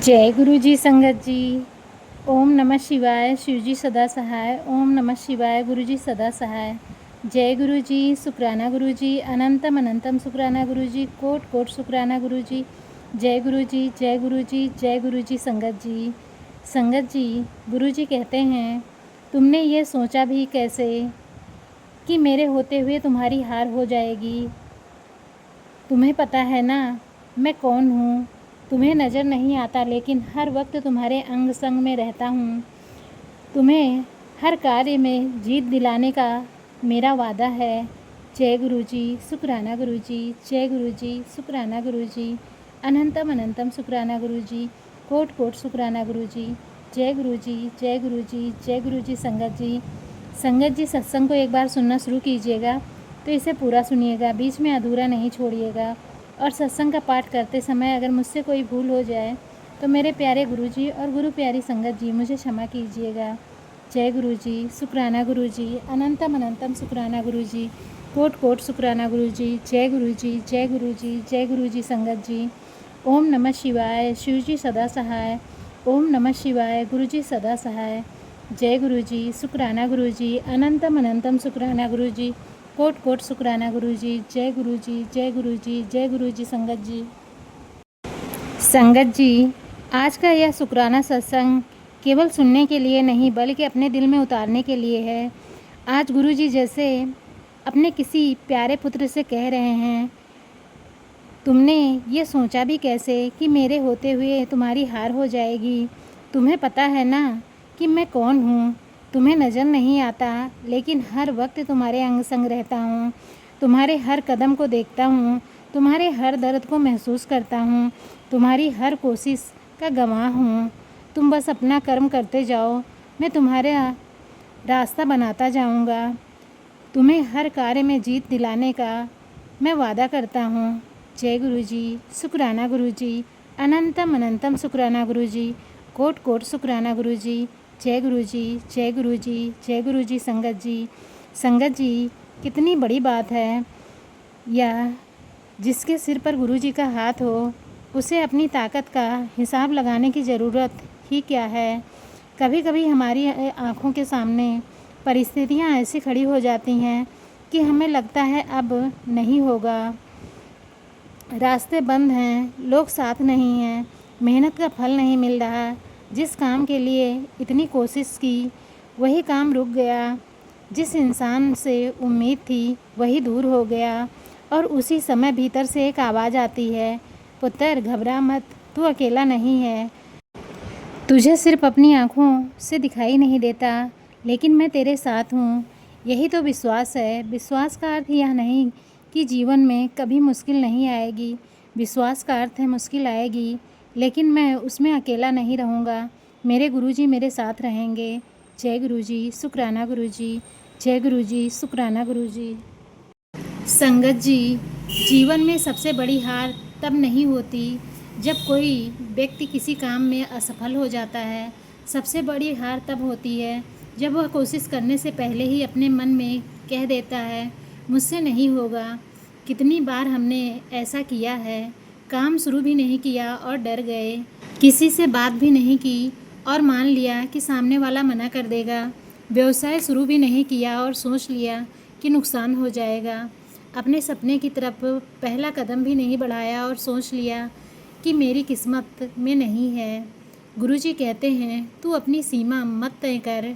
जय गुरु जी संगत जी। ओम नमः शिवाय। शिव जी सदा सहाय। ओम नमः शिवाय। गुरु जी सदा सहाय। जय गुरु जी। शुक्राना गुरु जी। अनंतम अनंतम शुक्राना गुरु जी। कोट कोट शुक्राना गुरु जी। जय गुरु जी। जय गुरु जी। जय गुरु जी संगत जी। संगत जी, गुरु जी कहते हैं, तुमने ये सोचा भी कैसे कि मेरे होते हुए तुम्हारी हार हो जाएगी। तुम्हें पता है ना मैं कौन हूँ। तुम्हें नज़र नहीं आता लेकिन हर वक्त तुम्हारे अंग संग में रहता हूँ। तुम्हें हर कार्य में जीत दिलाने का मेरा वादा है। जय गुरु जी। शुक्राना गुरु जी। जय गुरु जी। शुक्राना गुरु जी। अनंतम अनंतम शुक्राना गुरु जी। कोट कोट शुक्राना गुरु जी। जय गुरु जी। जय गुरु जी। जय गुरु जी संगत जी। संगत जी, सत्संग को एक बार सुनना शुरू कीजिएगा तो इसे पूरा सुनिएगा, बीच में अधूरा नहीं छोड़िएगा। और सत्संग का पाठ करते समय अगर मुझसे कोई भूल हो जाए तो मेरे प्यारे गुरु जी और गुरु प्यारी संगत जी मुझे क्षमा कीजिएगा। जय गुरु जी। शुक्राना गुरु जी। अनंतम अनंतम शुक्राना गुरु जी। कोट कोट शुक्राना गुरु जी। जय गुरु जी। जय गुरु जी। जय गुरु जी संगत जी। ओम नमः शिवाय। शिव जी सदा सहाय। ओम नमः शिवाय। गुरु जी सदा सहाय। जय गुरु जी। शुक्राना गुरु जी। अनंतम अनंतम शुक्राना गुरु जी। कोट कोट शुक्राना गुरु जी। जय गुरु जी। जय गुरु जी। जय गुरु जी संगत जी। संगत जी, आज का यह शुक्राना सत्संग केवल सुनने के लिए नहीं बल्कि अपने दिल में उतारने के लिए है। आज गुरु जी जैसे अपने किसी प्यारे पुत्र से कह रहे हैं, तुमने ये सोचा भी कैसे कि मेरे होते हुए तुम्हारी हार हो जाएगी। तुम्हें पता है ना कि मैं कौन हूँ। तुम्हें नज़र नहीं आता लेकिन हर वक्त तुम्हारे अंग संग रहता हूँ। तुम्हारे हर कदम को देखता हूँ। तुम्हारे हर दर्द को महसूस करता हूँ। तुम्हारी हर कोशिश का गवाह हूँ। तुम बस अपना कर्म करते जाओ, मैं तुम्हारा रास्ता बनाता जाऊँगा। तुम्हें हर कार्य में जीत दिलाने का मैं वादा करता हूँ। जय गुरु जी। शुक्राना गुरु जी। अनंतम अनंतम शुक्राना गुरु जी। कोट कोट शुक्राना गुरु जी। जय गुरु जी। जय गुरु जी। जय गुरु जी संगत जी। संगत जी, कितनी बड़ी बात है यह, जिसके सिर पर गुरु जी का हाथ हो उसे अपनी ताकत का हिसाब लगाने की ज़रूरत ही क्या है। कभी कभी हमारी आँखों के सामने परिस्थितियाँ ऐसी खड़ी हो जाती हैं कि हमें लगता है अब नहीं होगा। रास्ते बंद हैं, लोग साथ नहीं हैं, मेहनत का फल नहीं मिल रहा। जिस काम के लिए इतनी कोशिश की वही काम रुक गया। जिस इंसान से उम्मीद थी वही दूर हो गया। और उसी समय भीतर से एक आवाज़ आती है, पुत्र घबरा मत, तू अकेला नहीं है। तुझे सिर्फ अपनी आँखों से दिखाई नहीं देता लेकिन मैं तेरे साथ हूँ। यही तो विश्वास है। विश्वास का अर्थ यह नहीं कि जीवन में कभी मुश्किल नहीं आएगी। विश्वास का अर्थ है मुश्किल आएगी लेकिन मैं उसमें अकेला नहीं रहूँगा। मेरे गुरुजी मेरे साथ रहेंगे। जय गुरुजी। शुक्राना गुरुजी। जय गुरुजी। शुक्राना गुरुजी। संगत जी, जीवन में सबसे बड़ी हार तब नहीं होती जब कोई व्यक्ति किसी काम में असफल हो जाता है। सबसे बड़ी हार तब होती है जब वह कोशिश करने से पहले ही अपने मन में कह देता है, मुझसे नहीं होगा। कितनी बार हमने ऐसा किया है। काम शुरू भी नहीं किया और डर गए। किसी से बात भी नहीं की और मान लिया कि सामने वाला मना कर देगा। व्यवसाय शुरू भी नहीं किया और सोच लिया कि नुकसान हो जाएगा। अपने सपने की तरफ पहला कदम भी नहीं बढ़ाया और सोच लिया कि मेरी किस्मत में नहीं है। गुरुजी कहते हैं, तू अपनी सीमा मत तय कर।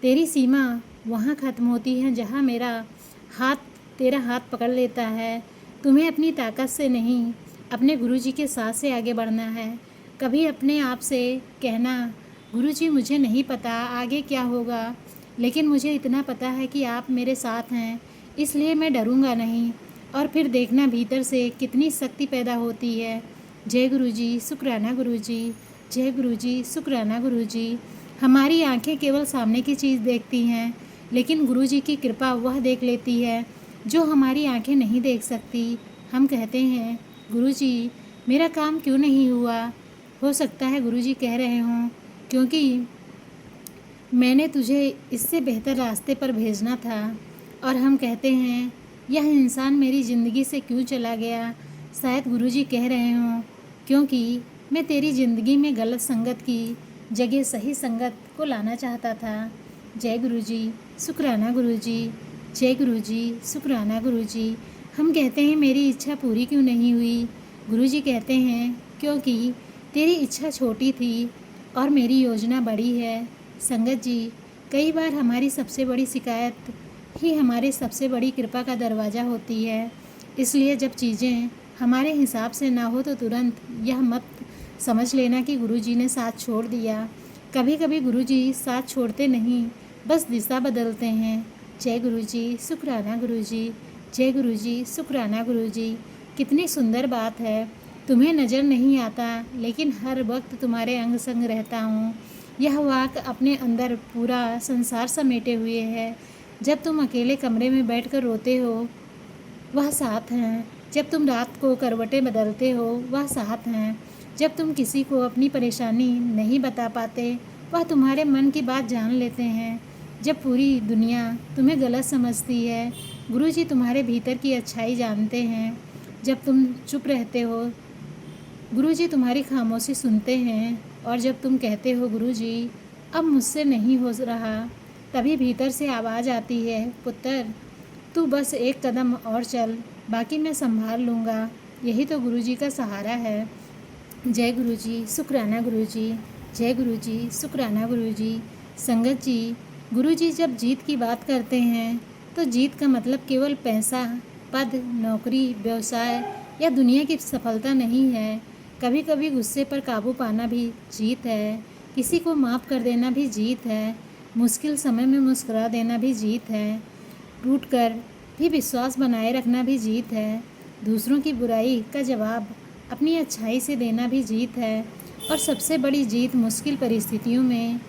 तेरी सीमा वहाँ ख़त्म होती है जहाँ तेरा हाथ पकड़ लेता है। तुम्हें अपनी ताकत से नहीं, अपने गुरुजी के साथ से आगे बढ़ना है। कभी अपने आप से कहना, गुरुजी मुझे नहीं पता आगे क्या होगा, लेकिन मुझे इतना पता है कि आप मेरे साथ हैं, इसलिए मैं डरूंगा नहीं। और फिर देखना भीतर से कितनी शक्ति पैदा होती है। जय गुरुजी। शुक्राना गुरुजी। जय गुरुजी। शुक्राना गुरुजी। हमारी आंखें केवल सामने की चीज़ देखती हैं लेकिन गुरुजी की कृपा वह देख लेती है जो हमारी आंखें नहीं देख सकती। हम कहते हैं, गुरुजी मेरा काम क्यों नहीं हुआ। हो सकता है गुरुजी कह रहे हों, क्योंकि मैंने तुझे इससे बेहतर रास्ते पर भेजना था। और हम कहते हैं, यह इंसान मेरी ज़िंदगी से क्यों चला गया। शायद गुरुजी कह रहे हों, क्योंकि मैं तेरी ज़िंदगी में गलत संगत की जगह सही संगत को लाना चाहता था। जय गुरु जी, शुक्राना गुरु जी। जय गुरु जी, शुक्राना गुरु जी। हम कहते हैं मेरी इच्छा पूरी क्यों नहीं हुई? गुरु जी कहते हैं क्योंकि तेरी इच्छा छोटी थी और मेरी योजना बड़ी है। संगत जी, कई बार हमारी सबसे बड़ी शिकायत ही हमारे सबसे बड़ी कृपा का दरवाज़ा होती है। इसलिए जब चीज़ें हमारे हिसाब से ना हो तो तुरंत यह मत समझ लेना कि गुरुजी ने साथ छोड़ दिया। कभी कभी गुरुजी साथ छोड़ते नहीं, बस दिशा बदलते हैं। जय गुरुजी, शुक्राना गुरुजी। जय गुरुजी, शुक्राना गुरुजी। कितनी सुंदर बात है। तुम्हें नज़र नहीं आता लेकिन हर वक्त तुम्हारे अंग संग रहता हूँ। यह वाक्य अपने अंदर पूरा संसार समेटे हुए है। जब तुम अकेले कमरे में बैठकर रोते हो वह साथ हैं। जब तुम रात को करवटें बदलते हो वह साथ हैं। जब तुम किसी को अपनी परेशानी नहीं बता पाते वह तुम्हारे मन की बात जान लेते हैं। जब पूरी दुनिया तुम्हें गलत समझती है गुरुजी तुम्हारे भीतर की अच्छाई जानते हैं। जब तुम चुप रहते हो गुरुजी तुम्हारी खामोशी सुनते हैं। और जब तुम कहते हो गुरुजी अब मुझसे नहीं हो रहा, तभी भीतर से आवाज़ आती है, पुत्र तू बस एक कदम और चल, बाकी मैं संभाल लूँगा। यही तो गुरुजी का सहारा है। जय गुरुजी, शुक्राना गुरुजी। जय गुरुजी, शुक्राना गुरुजी। संगत जी, गुरुजी जब जीत की बात करते हैं तो जीत का मतलब केवल पैसा, पद, नौकरी, व्यवसाय या दुनिया की सफलता नहीं है। कभी कभी गुस्से पर काबू पाना भी जीत है। किसी को माफ़ कर देना भी जीत है। मुश्किल समय में मुस्कुरा देना भी जीत है। टूट कर भी विश्वास बनाए रखना भी जीत है। दूसरों की बुराई का जवाब अपनी अच्छाई से देना भी जीत है। और सबसे बड़ी जीत मुश्किल परिस्थितियों में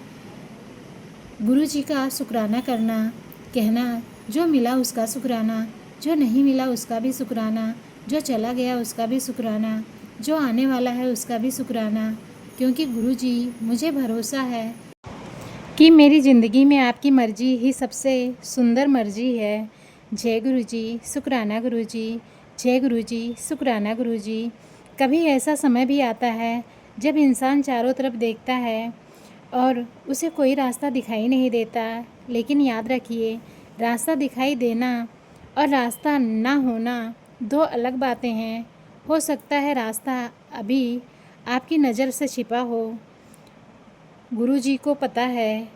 गुरु जी का शुक्राना करना, कहना जो मिला उसका शुक्राना, जो नहीं मिला उसका भी शुक्राना, जो चला गया उसका भी शुक्राना, जो आने वाला है उसका भी शुक्राना। क्योंकि गुरु जी मुझे भरोसा है कि मेरी ज़िंदगी में आपकी मर्ज़ी ही सबसे सुंदर मर्ज़ी है। जय गुरु जी, शुक्राना गुरु जी। जय गुरु जी, शुक्राना गुरु जी। कभी ऐसा समय भी आता है जब इंसान चारों तरफ देखता है और उसे कोई रास्ता दिखाई नहीं देता, लेकिन याद रखिए रास्ता दिखाई देना और रास्ता ना होना दो अलग बातें हैं। हो सकता है रास्ता अभी आपकी नज़र से छिपा हो, गुरुजी को पता है।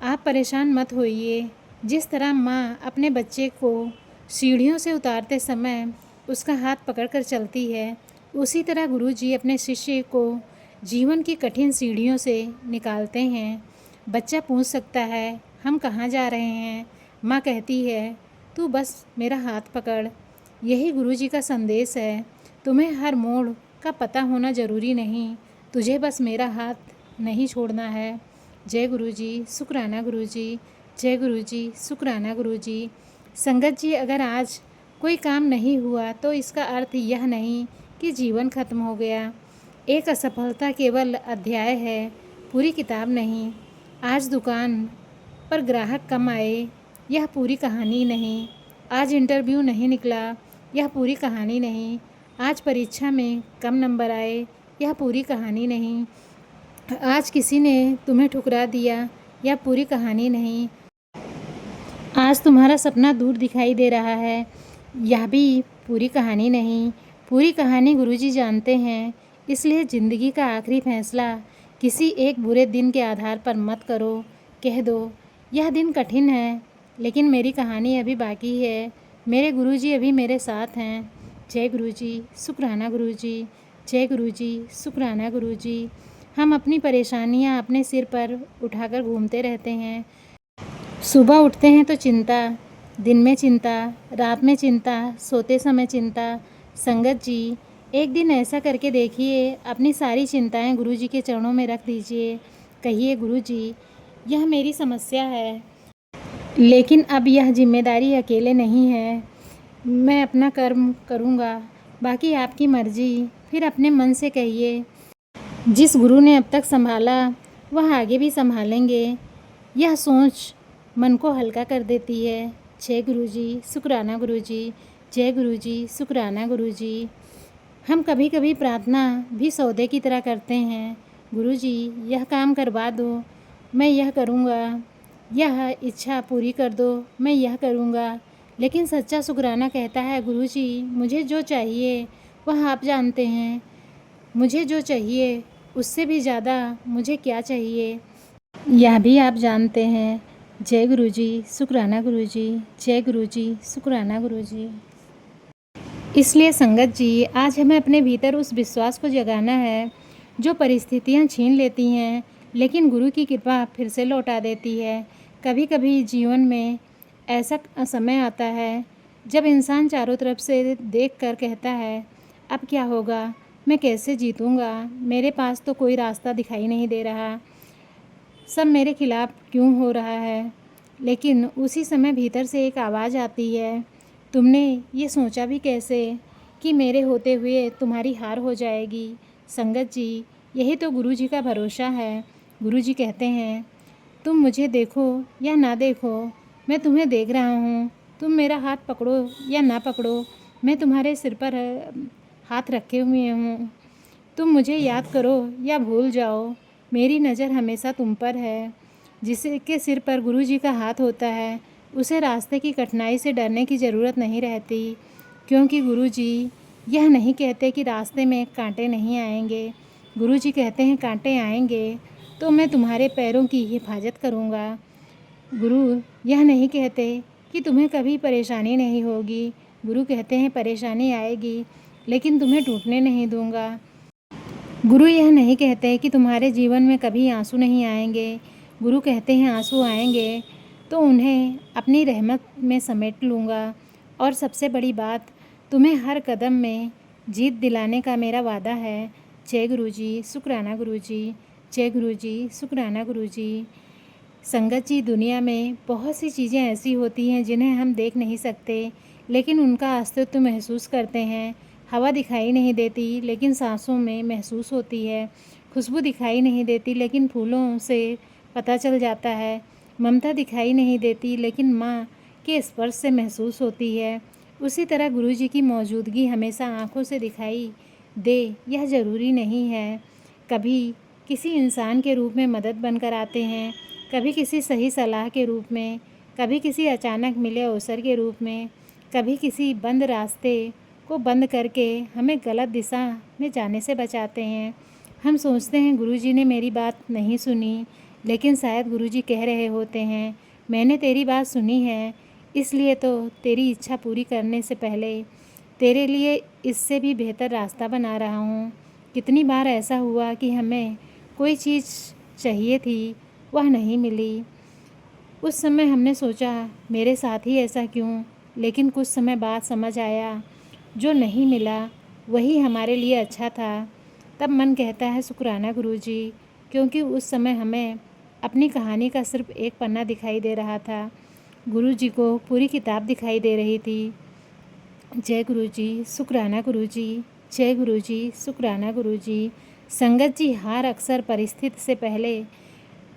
आप परेशान मत होइए। जिस तरह माँ अपने बच्चे को सीढ़ियों से उतारते समय उसका हाथ पकड़कर चलती है, उसी तरह गुरुजी अपने शिष्य को जीवन की कठिन सीढ़ियों से निकालते हैं। बच्चा पूछ सकता है हम कहाँ जा रहे हैं? माँ कहती है तू बस मेरा हाथ पकड़। यही गुरुजी का संदेश है। तुम्हें हर मोड़ का पता होना ज़रूरी नहीं, तुझे बस मेरा हाथ नहीं छोड़ना है। जय गुरुजी, शुक्राना गुरुजी। जय गुरुजी, शुक्राना गुरुजी। संगत जी, अगर आज कोई काम नहीं हुआ तो इसका अर्थ यह नहीं कि जीवन खत्म हो गया। एक असफलता केवल अध्याय है, पूरी किताब नहीं। आज दुकान पर ग्राहक कम आए, यह पूरी कहानी नहीं। आज इंटरव्यू नहीं निकला, यह पूरी कहानी नहीं। आज परीक्षा में कम नंबर आए, यह पूरी कहानी नहीं। आज किसी ने तुम्हें ठुकरा दिया, यह पूरी कहानी नहीं। आज तुम्हारा सपना दूर दिखाई दे रहा है, यह भी पूरी कहानी नहीं। पूरी कहानी गुरुजी जानते हैं। इसलिए ज़िंदगी का आखिरी फैसला किसी एक बुरे दिन के आधार पर मत करो। कह दो यह दिन कठिन है लेकिन मेरी कहानी अभी बाकी है। मेरे गुरुजी अभी मेरे साथ हैं। जय गुरुजी, शुक्राना गुरुजी। जय गुरुजी, शुक्राना गुरुजी। हम अपनी परेशानियां अपने सिर पर उठाकर घूमते रहते हैं। सुबह उठते हैं तो चिंता, दिन में चिंता, रात में चिंता, सोते समय चिंता। संगत जी, एक दिन ऐसा करके देखिए, अपनी सारी चिंताएं गुरुजी के चरणों में रख दीजिए। कहिए गुरुजी यह मेरी समस्या है, लेकिन अब यह जिम्मेदारी अकेले नहीं है। मैं अपना कर्म करूँगा, बाकी आपकी मर्जी। फिर अपने मन से कहिए जिस गुरु ने अब तक संभाला वह आगे भी संभालेंगे। यह सोच मन को हल्का कर देती है। जय गुरुजी, शुक्राना गुरुजी। जय गुरुजी, शुक्राना गुरुजी। हम कभी कभी प्रार्थना भी सौदे की तरह करते हैं। गुरुजी, यह काम करवा दो, मैं यह करूँगा, यह इच्छा पूरी कर दो, मैं यह करूँगा। लेकिन सच्चा शुकराना कहता है, गुरुजी मुझे जो चाहिए वह आप जानते हैं। मुझे जो चाहिए उससे भी ज़्यादा मुझे क्या चाहिए यह भी आप जानते हैं। जय गुरुजी, शुकराना गुरुजी। जय गुरुजी, शुकराना गुरुजी। इसलिए संगत जी, आज हमें अपने भीतर उस विश्वास को जगाना है जो परिस्थितियाँ छीन लेती हैं लेकिन गुरु की कृपा फिर से लौटा देती है। कभी कभी जीवन में ऐसा समय आता है जब इंसान चारों तरफ से देख कर कहता है, अब क्या होगा, मैं कैसे जीतूँगा, मेरे पास तो कोई रास्ता दिखाई नहीं दे रहा, सब मेरे खिलाफ़ क्यों हो रहा है। लेकिन उसी समय भीतर से एक आवाज़ आती है, तुमने ये सोचा भी कैसे कि मेरे होते हुए तुम्हारी हार हो जाएगी। संगत जी, यही तो गुरु जी का भरोसा है। गुरु जी कहते हैं, तुम मुझे देखो या ना देखो, मैं तुम्हें देख रहा हूँ। तुम मेरा हाथ पकड़ो या ना पकड़ो, मैं तुम्हारे सिर पर हाथ रखे हुए हूँ। तुम मुझे याद करो या भूल जाओ, मेरी नज़र हमेशा तुम पर है। जिसके सिर पर गुरु जी का हाथ होता है उसे रास्ते की कठिनाई से डरने की ज़रूरत नहीं रहती, क्योंकि गुरु जी यह नहीं कहते कि रास्ते में कांटे नहीं आएंगे। गुरु जी कहते हैं, कांटे आएंगे तो मैं तुम्हारे पैरों की हिफाजत करूँगा। गुरु यह नहीं कहते कि तुम्हें कभी परेशानी नहीं होगी। गुरु कहते हैं, परेशानी आएगी लेकिन तुम्हें टूटने नहीं दूँगा। गुरु यह नहीं कहते कि तुम्हारे जीवन में कभी आंसू नहीं आएंगे। गुरु कहते हैं, आंसू आएंगे तो उन्हें अपनी रहमत में समेट लूँगा। और सबसे बड़ी बात, तुम्हें हर कदम में जीत दिलाने का मेरा वादा है। जय गुरु जी, शुकराना गुरु जी। जय गुरु जी, शुकराना गुरु जी। संगत जी, दुनिया में बहुत सी चीज़ें ऐसी होती हैं जिन्हें हम देख नहीं सकते लेकिन उनका अस्तित्व महसूस करते हैं। हवा दिखाई नहीं देती लेकिन सांसों में महसूस होती है। खुशबू दिखाई नहीं देती लेकिन फूलों से पता चल जाता है। ममता दिखाई नहीं देती लेकिन माँ के स्पर्श से महसूस होती है। उसी तरह गुरु जी की मौजूदगी हमेशा आँखों से दिखाई दे यह ज़रूरी नहीं है। कभी किसी इंसान के रूप में मदद बनकर आते हैं, कभी किसी सही सलाह के रूप में, कभी किसी अचानक मिले अवसर के रूप में, कभी किसी बंद रास्ते को बंद करके हमें गलत दिशा में जाने से बचाते हैं। हम सोचते हैं गुरुजी ने मेरी बात नहीं सुनी, लेकिन शायद गुरुजी कह रहे होते हैं, मैंने तेरी बात सुनी है, इसलिए तो तेरी इच्छा पूरी करने से पहले तेरे लिए इससे भी बेहतर रास्ता बना रहा हूँ। कितनी बार ऐसा हुआ कि हमें कोई चीज़ चाहिए थी, वह नहीं मिली। उस समय हमने सोचा, मेरे साथ ही ऐसा क्यों, लेकिन कुछ समय बाद समझ आया, जो नहीं मिला वही हमारे लिए अच्छा था। तब मन कहता है, शुकराना गुरुजी, क्योंकि उस समय हमें अपनी कहानी का सिर्फ एक पन्ना दिखाई दे रहा था, गुरुजी को पूरी किताब दिखाई दे रही थी। जय गुरुजी, शुकराना गुरुजी। जय गुरुजी, शुकराना गुरुजी। संगत जी, हार अक्सर परिस्थिति से पहले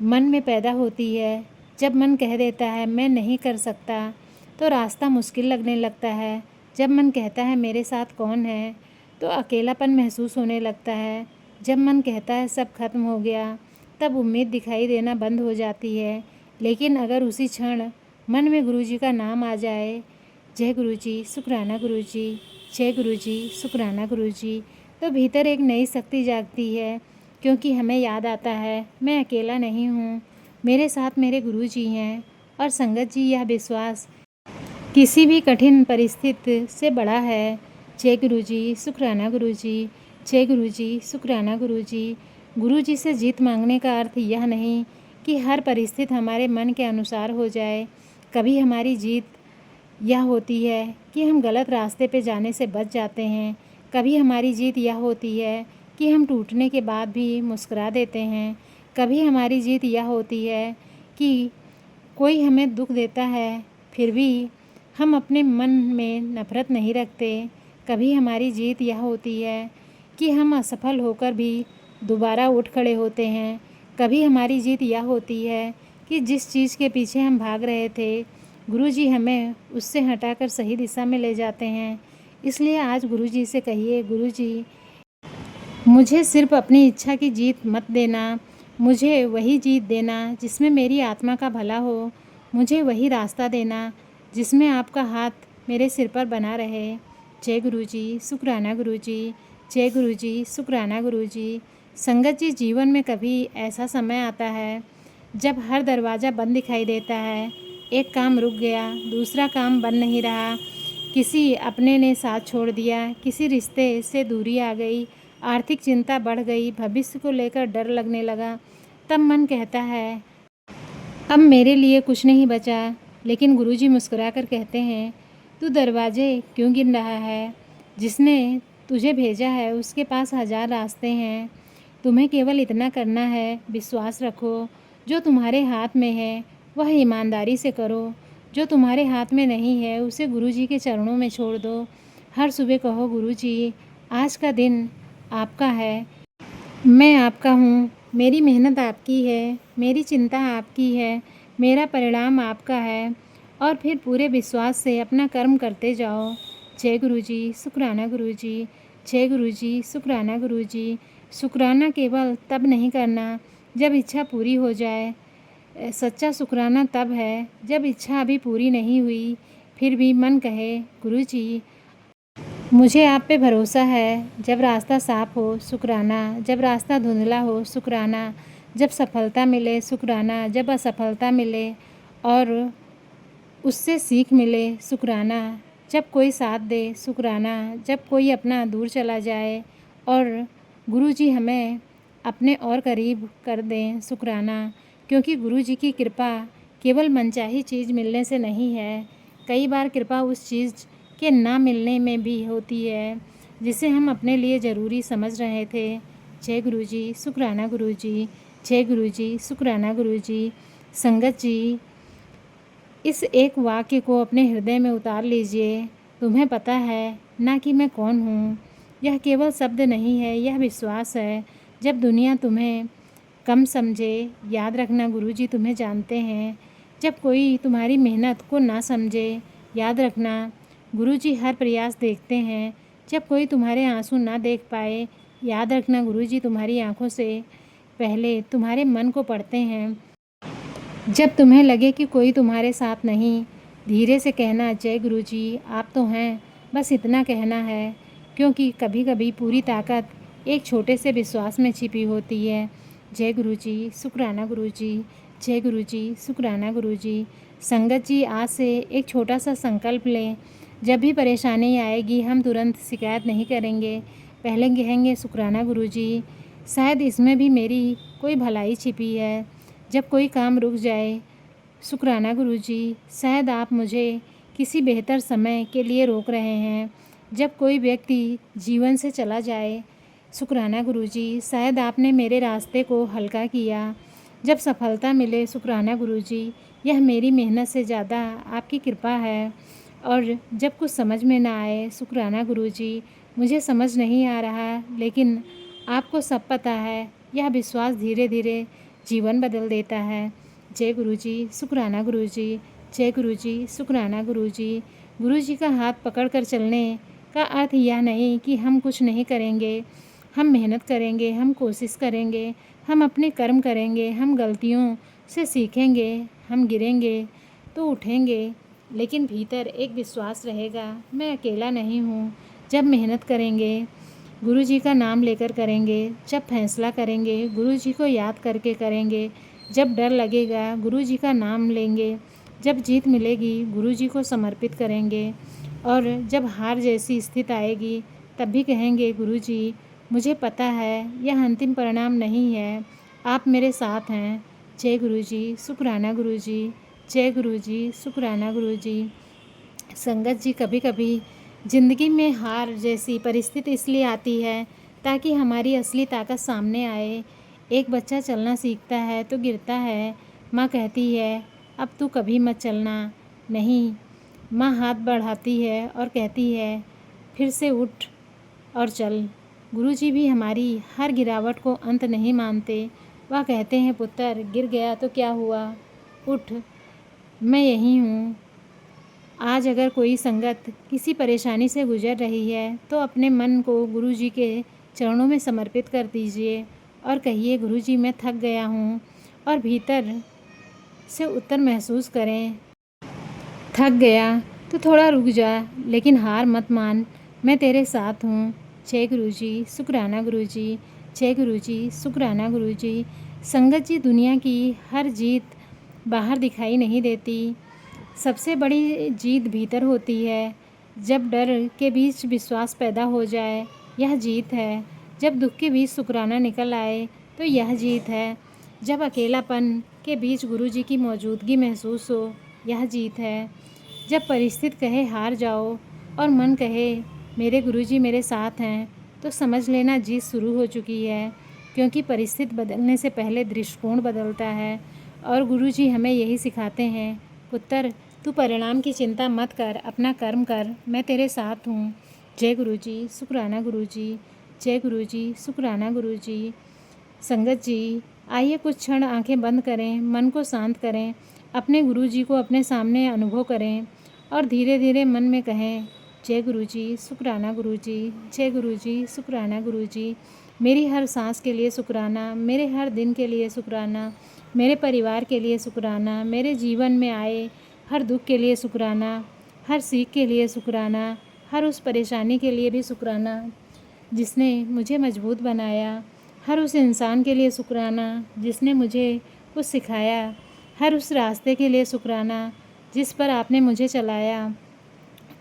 मन में पैदा होती है। जब मन कह देता है मैं नहीं कर सकता तो रास्ता मुश्किल लगने लगता है। जब मन कहता है मेरे साथ कौन है तो अकेलापन महसूस होने लगता है। जब मन कहता है सब खत्म हो गया तब उम्मीद दिखाई देना बंद हो जाती है। लेकिन अगर उसी क्षण मन में गुरुजी का नाम आ जाए, जय गुरुजी, शुकराना गुरुजी, जय गुरुजी, शुकराना गुरुजी, तो भीतर एक नई शक्ति जागती है, क्योंकि हमें याद आता है मैं अकेला नहीं हूँ, मेरे साथ मेरे गुरुजी हैं। और संगत जी, यह विश्वास किसी भी कठिन परिस्थिति से बड़ा है। जय गुरुजी, शुकराना गुरुजी। जय गुरुजी, शुकराना गुरुजी। गुरुजी से जीत मांगने का अर्थ यह नहीं कि हर परिस्थिति हमारे मन के अनुसार हो जाए। कभी हमारी जीत यह होती है कि हम गलत रास्ते पे जाने से बच जाते हैं। कभी हमारी जीत यह होती है कि हम टूटने के बाद भी मुस्कुरा देते हैं। कभी हमारी जीत यह होती है कि कोई हमें दुख देता है फिर भी हम अपने मन में नफ़रत नहीं रखते। कभी हमारी जीत यह होती है कि हम असफल होकर भी दोबारा उठ खड़े होते हैं। कभी हमारी जीत यह होती है कि जिस चीज़ के पीछे हम भाग रहे थे, गुरुजी हमें उससे हटाकर सही दिशा में ले जाते हैं। इसलिए आज गुरुजी से कहिए, गुरुजी मुझे सिर्फ अपनी इच्छा की जीत मत देना, मुझे वही जीत देना जिसमें मेरी आत्मा का भला हो, मुझे वही रास्ता देना जिसमें आपका हाथ मेरे सिर पर बना रहे। जय गुरुजी, शुक्राना गुरुजी। जय गुरुजी, शुक्राना गुरुजी। संगत जी, जीवन में कभी ऐसा समय आता है जब हर दरवाज़ा बंद दिखाई देता है, एक काम रुक गया, दूसरा काम बन नहीं रहा, किसी अपने ने साथ छोड़ दिया, किसी रिश्ते से दूरी आ गई, आर्थिक चिंता बढ़ गई, भविष्य को लेकर डर लगने लगा। तब मन कहता है अब मेरे लिए कुछ नहीं बचा। लेकिन गुरुजी मुस्कुराकर कहते हैं, तू दरवाजे क्यों गिन रहा है? जिसने तुझे भेजा है उसके पास हज़ार रास्ते हैं। तुम्हें केवल इतना करना है, विश्वास रखो। जो तुम्हारे हाथ में है वह ईमानदारी से करो, जो तुम्हारे हाथ में नहीं है उसे गुरुजी के चरणों में छोड़ दो। हर सुबह कहो, गुरुजी आज का दिन आपका है, मैं आपका हूँ, मेरी मेहनत आपकी है, मेरी चिंता आपकी है, मेरा परिणाम आपका है। और फिर पूरे विश्वास से अपना कर्म करते जाओ। जय गुरुजी, शुक्राना गुरुजी। जय गुरुजी, शुक्राना गुरुजी। शुक्राना केवल तब नहीं करना जब इच्छा पूरी हो जाए, सच्चा शुक्राना तब है जब इच्छा अभी पूरी नहीं हुई, फिर भी मन कहे, गुरुजी मुझे आप पे भरोसा है। जब रास्ता साफ हो, शुक्राना। जब रास्ता धुंधला हो, शुक्राना। जब सफलता मिले, शुक्राना। जब असफलता मिले और उससे सीख मिले, शुक्राना। जब कोई साथ दे, शुक्राना। जब कोई अपना दूर चला जाए और गुरुजी हमें अपने और करीब कर दें, शुक्राना। क्योंकि गुरुजी की कृपा केवल मनचाही चीज़ मिलने से नहीं है, कई बार कृपा उस चीज़ के ना मिलने में भी होती है जिसे हम अपने लिए ज़रूरी समझ रहे थे। जय गुरुजी, शुक्राना गुरुजी। जय गुरुजी, शुक्राना गुरुजी। संगत जी, इस एक वाक्य को अपने हृदय में उतार लीजिए। तुम्हें पता है ना कि मैं कौन हूँ। यह केवल शब्द नहीं है, यह विश्वास है। जब दुनिया तुम्हें कम समझे, याद रखना गुरुजी तुम्हें जानते हैं। जब कोई तुम्हारी मेहनत को ना समझे, याद रखना गुरुजी हर प्रयास देखते हैं। जब कोई तुम्हारे आंसू ना देख पाए, याद रखना गुरुजी तुम्हारी आंखों से पहले तुम्हारे मन को पढ़ते हैं। जब तुम्हें लगे कि कोई तुम्हारे साथ नहीं, धीरे से कहना, जय गुरुजी आप तो हैं, बस इतना कहना है। क्योंकि कभी कभी पूरी ताकत एक छोटे से विश्वास में छिपी होती है। जय गुरुजी, शुक्राना गुरुजी। जय गुरुजी, शुक्राना गुरुजी। संगत जी, आज से एक छोटा सा संकल्प लें। जब भी परेशानी आएगी हम तुरंत शिकायत नहीं करेंगे, पहले कहेंगे, शुक्राना गुरुजी, शायद इसमें भी मेरी कोई भलाई छिपी है। जब कोई काम रुक जाए, शुक्राना गुरुजी, शायद आप मुझे किसी बेहतर समय के लिए रोक रहे हैं। जब कोई व्यक्ति जीवन से चला जाए, शुक्राना गुरुजी, शायद आपने मेरे रास्ते को हल्का किया। जब सफलता मिले, शुक्राना गुरुजी, यह मेरी मेहनत से ज़्यादा आपकी कृपा है। और जब कुछ समझ में ना आए, शुक्राना गुरुजी, मुझे समझ नहीं आ रहा, लेकिन आपको सब पता है। यह विश्वास धीरे धीरे जीवन बदल देता है। जय गुरुजी, शुक्राना गुरुजी। जय गुरुजी, शुक्राना गुरुजी। गुरुजी का हाथ पकड़कर चलने का अर्थ यह नहीं कि हम कुछ नहीं करेंगे। हम मेहनत करेंगे, हम कोशिश करेंगे, हम अपने कर्म करेंगे, हम गलतियों से सीखेंगे, हम गिरेंगे तो उठेंगे, लेकिन भीतर एक विश्वास रहेगा, मैं अकेला नहीं हूँ। जब मेहनत करेंगे, गुरुजी का नाम लेकर करेंगे, जब फैसला करेंगे, गुरुजी को याद करके करेंगे, जब डर लगेगा, गुरुजी का नाम लेंगे, जब जीत मिलेगी, गुरुजी को समर्पित करेंगे, और जब हार जैसी स्थिति आएगी तब भी कहेंगे, गुरुजी मुझे पता है यह अंतिम परिणाम नहीं है, आप मेरे साथ हैं। जय गुरुजी, शुक्राना गुरुजी। जय गुरुजी, शुक्राना गुरुजी। संगत जी, कभी कभी ज़िंदगी में हार जैसी परिस्थिति इसलिए आती है ताकि हमारी असली ताकत सामने आए। एक बच्चा चलना सीखता है तो गिरता है, माँ कहती है अब तू कभी मत चलना, नहीं, माँ हाथ बढ़ाती है और कहती है फिर से उठ और चल। गुरुजी भी हमारी हर गिरावट को अंत नहीं मानते। वह कहते हैं, पुत्र गिर गया तो क्या हुआ, उठ, मैं यहीं हूँ, आज अगर कोई संगत किसी परेशानी से गुजर रही है तो अपने मन को गुरु जी के चरणों में समर्पित कर दीजिए और कहिए, गुरु जी मैं थक गया हूँ, और भीतर से उत्तर महसूस करें, थक गया तो थोड़ा रुक जा, लेकिन हार मत मान, मैं तेरे साथ हूँ। जय गुरु जी, शुक्राना गुरु जी। जय गुरु जी, शुक्राना गुरु जी। संगत जी, दुनिया की हर जीत बाहर दिखाई नहीं देती, सबसे बड़ी जीत भीतर होती है। जब डर के बीच विश्वास पैदा हो जाए, यह जीत है। जब दुख के बीच शुक्राना निकल आए तो यह जीत है। जब अकेलापन के बीच गुरु जी की मौजूदगी महसूस हो, यह जीत है। जब परिस्थिति कहे हार जाओ और मन कहे मेरे गुरु जी मेरे साथ हैं, तो समझ लेना जीत शुरू हो चुकी है, क्योंकि परिस्थिति बदलने से पहले दृष्टिकोण बदलता है। और गुरु जी हमें यही सिखाते हैं, पुत्र तू परिणाम की चिंता मत कर, अपना कर्म कर, मैं तेरे साथ हूँ। जय गुरु जी, शुक्राना गुरु जी। जय गुरु जी, शुक्राना गुरु जी। संगत जी, आइए कुछ क्षण आंखें बंद करें, मन को शांत करें, अपने गुरु जी को अपने सामने अनुभव करें और धीरे धीरे मन में कहें, जय गुरु जी, शुक्राना गुरु जी। जय गुरु जी, शुक्राना गुरु जी। मेरी हर सांस के लिए शुक्राना, मेरे हर दिन के लिए शुक्राना, मेरे परिवार के लिए शुक्राना, मेरे जीवन में आए हर दुख के लिए शुक्राना, हर सीख के लिए शुक्राना, हर उस परेशानी के लिए भी शुक्राना जिसने मुझे मजबूत बनाया, हर उस इंसान के लिए शुक्राना जिसने मुझे कुछ सिखाया, हर उस रास्ते के लिए शुक्राना जिस पर आपने मुझे चलाया।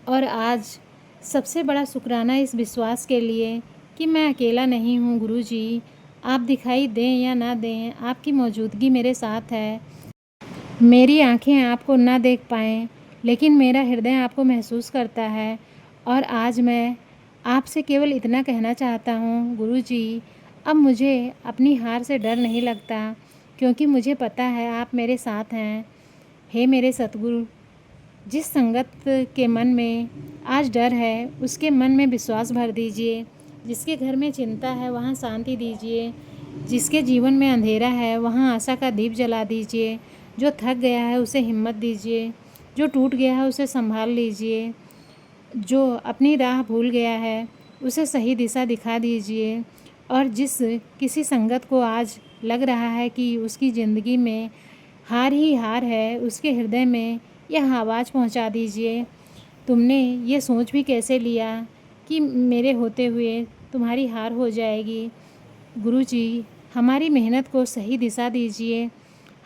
और आज सबसे बड़ा शुक्राना इस विश्वास के लिए कि मैं अकेला नहीं हूँ। गुरु जी, आप दिखाई दें या ना दें, आपकी मौजूदगी मेरे साथ है। मेरी आंखें आपको ना देख पाएँ, लेकिन मेरा हृदय आपको महसूस करता है। और आज मैं आपसे केवल इतना कहना चाहता हूँ, गुरु जी, अब मुझे अपनी हार से डर नहीं लगता, क्योंकि मुझे पता है आप मेरे साथ हैं। हे मेरे सतगुरु, जिस संगत के मन में आज डर है, उसके मन में विश्वास भर दीजिए। जिसके घर में चिंता है, वहाँ शांति दीजिए। जिसके जीवन में अंधेरा है, वहाँ आशा का दीप जला दीजिए। जो थक गया है, उसे हिम्मत दीजिए। जो टूट गया है, उसे संभाल लीजिए। जो अपनी राह भूल गया है, उसे सही दिशा दिखा दीजिए। और जिस किसी संगत को आज लग रहा है कि उसकी ज़िंदगी में हार ही हार है, उसके हृदय में यह आवाज़ पहुंचा दीजिए, तुमने ये सोच भी कैसे लिया कि मेरे होते हुए तुम्हारी हार हो जाएगी। गुरु जी, हमारी मेहनत को सही दिशा दीजिए,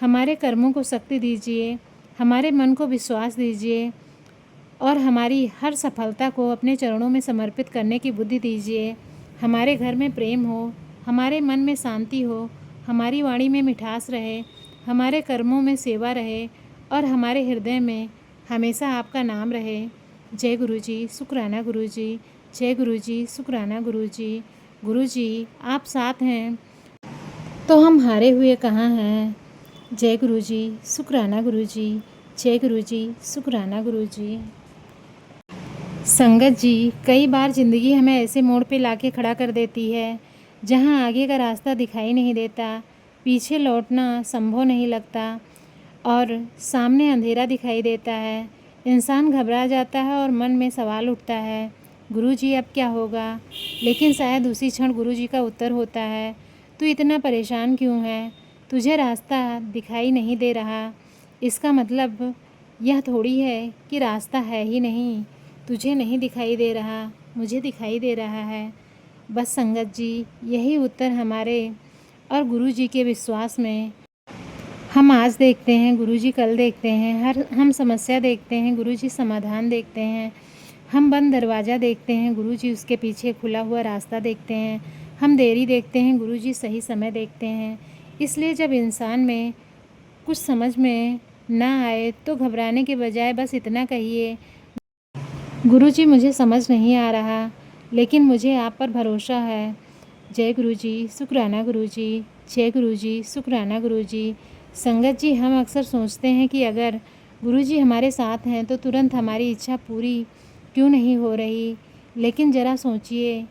हमारे कर्मों को शक्ति दीजिए, हमारे मन को विश्वास दीजिए और हमारी हर सफलता को अपने चरणों में समर्पित करने की बुद्धि दीजिए। हमारे घर में प्रेम हो, हमारे मन में शांति हो, हमारी वाणी में मिठास रहे, हमारे कर्मों में सेवा रहे और हमारे हृदय में हमेशा आपका नाम रहे। जय गुरु जी, शुक्राना गुरु जी। जय गुरु जी, शुक्राना गुरु जी। गुरु जी, आप साथ हैं तो हम हारे हुए कहाँ हैं। जय गुरु जी, शुक्राना गुरु जी। जय गुरु जी, शुक्राना गुरु जी। संगत जी, कई बार ज़िंदगी हमें ऐसे मोड़ पे लाके खड़ा कर देती है जहाँ आगे का रास्ता दिखाई नहीं देता, पीछे लौटना संभव नहीं लगता और सामने अंधेरा दिखाई देता है। इंसान घबरा जाता है और मन में सवाल उठता है, गुरु जी अब क्या होगा। लेकिन शायद उसी क्षण गुरु जी का उत्तर होता है, तू इतना परेशान क्यों है, तुझे रास्ता दिखाई नहीं दे रहा, इसका मतलब यह थोड़ी है कि रास्ता है ही नहीं, तुझे नहीं दिखाई दे रहा, मुझे दिखाई दे रहा है। बस संगत जी, यही उत्तर हमारे और गुरु जी के विश्वास में हम आज देखते हैं, गुरु जी कल देखते हैं। हम समस्या देखते हैं, गुरु जी समाधान देखते हैं। हम बंद दरवाज़ा देखते हैं, गुरु जी उसके पीछे खुला हुआ रास्ता देखते हैं। हम देरी देखते हैं, गुरु जी सही समय देखते हैं। इसलिए जब इंसान में कुछ समझ में ना आए तो घबराने के बजाय बस इतना कहिए, गुरु जी मुझे समझ नहीं आ रहा, लेकिन मुझे आप पर भरोसा है। जय गुरु जी, शुक्राना गुरु जी। जय गुरु जी, शुक्राना गुरु जी। संगत जी, हम अक्सर सोचते हैं कि अगर गुरु जी हमारे साथ हैं तो तुरंत हमारी इच्छा पूरी क्यों नहीं हो रही। लेकिन ज़रा सोचिए,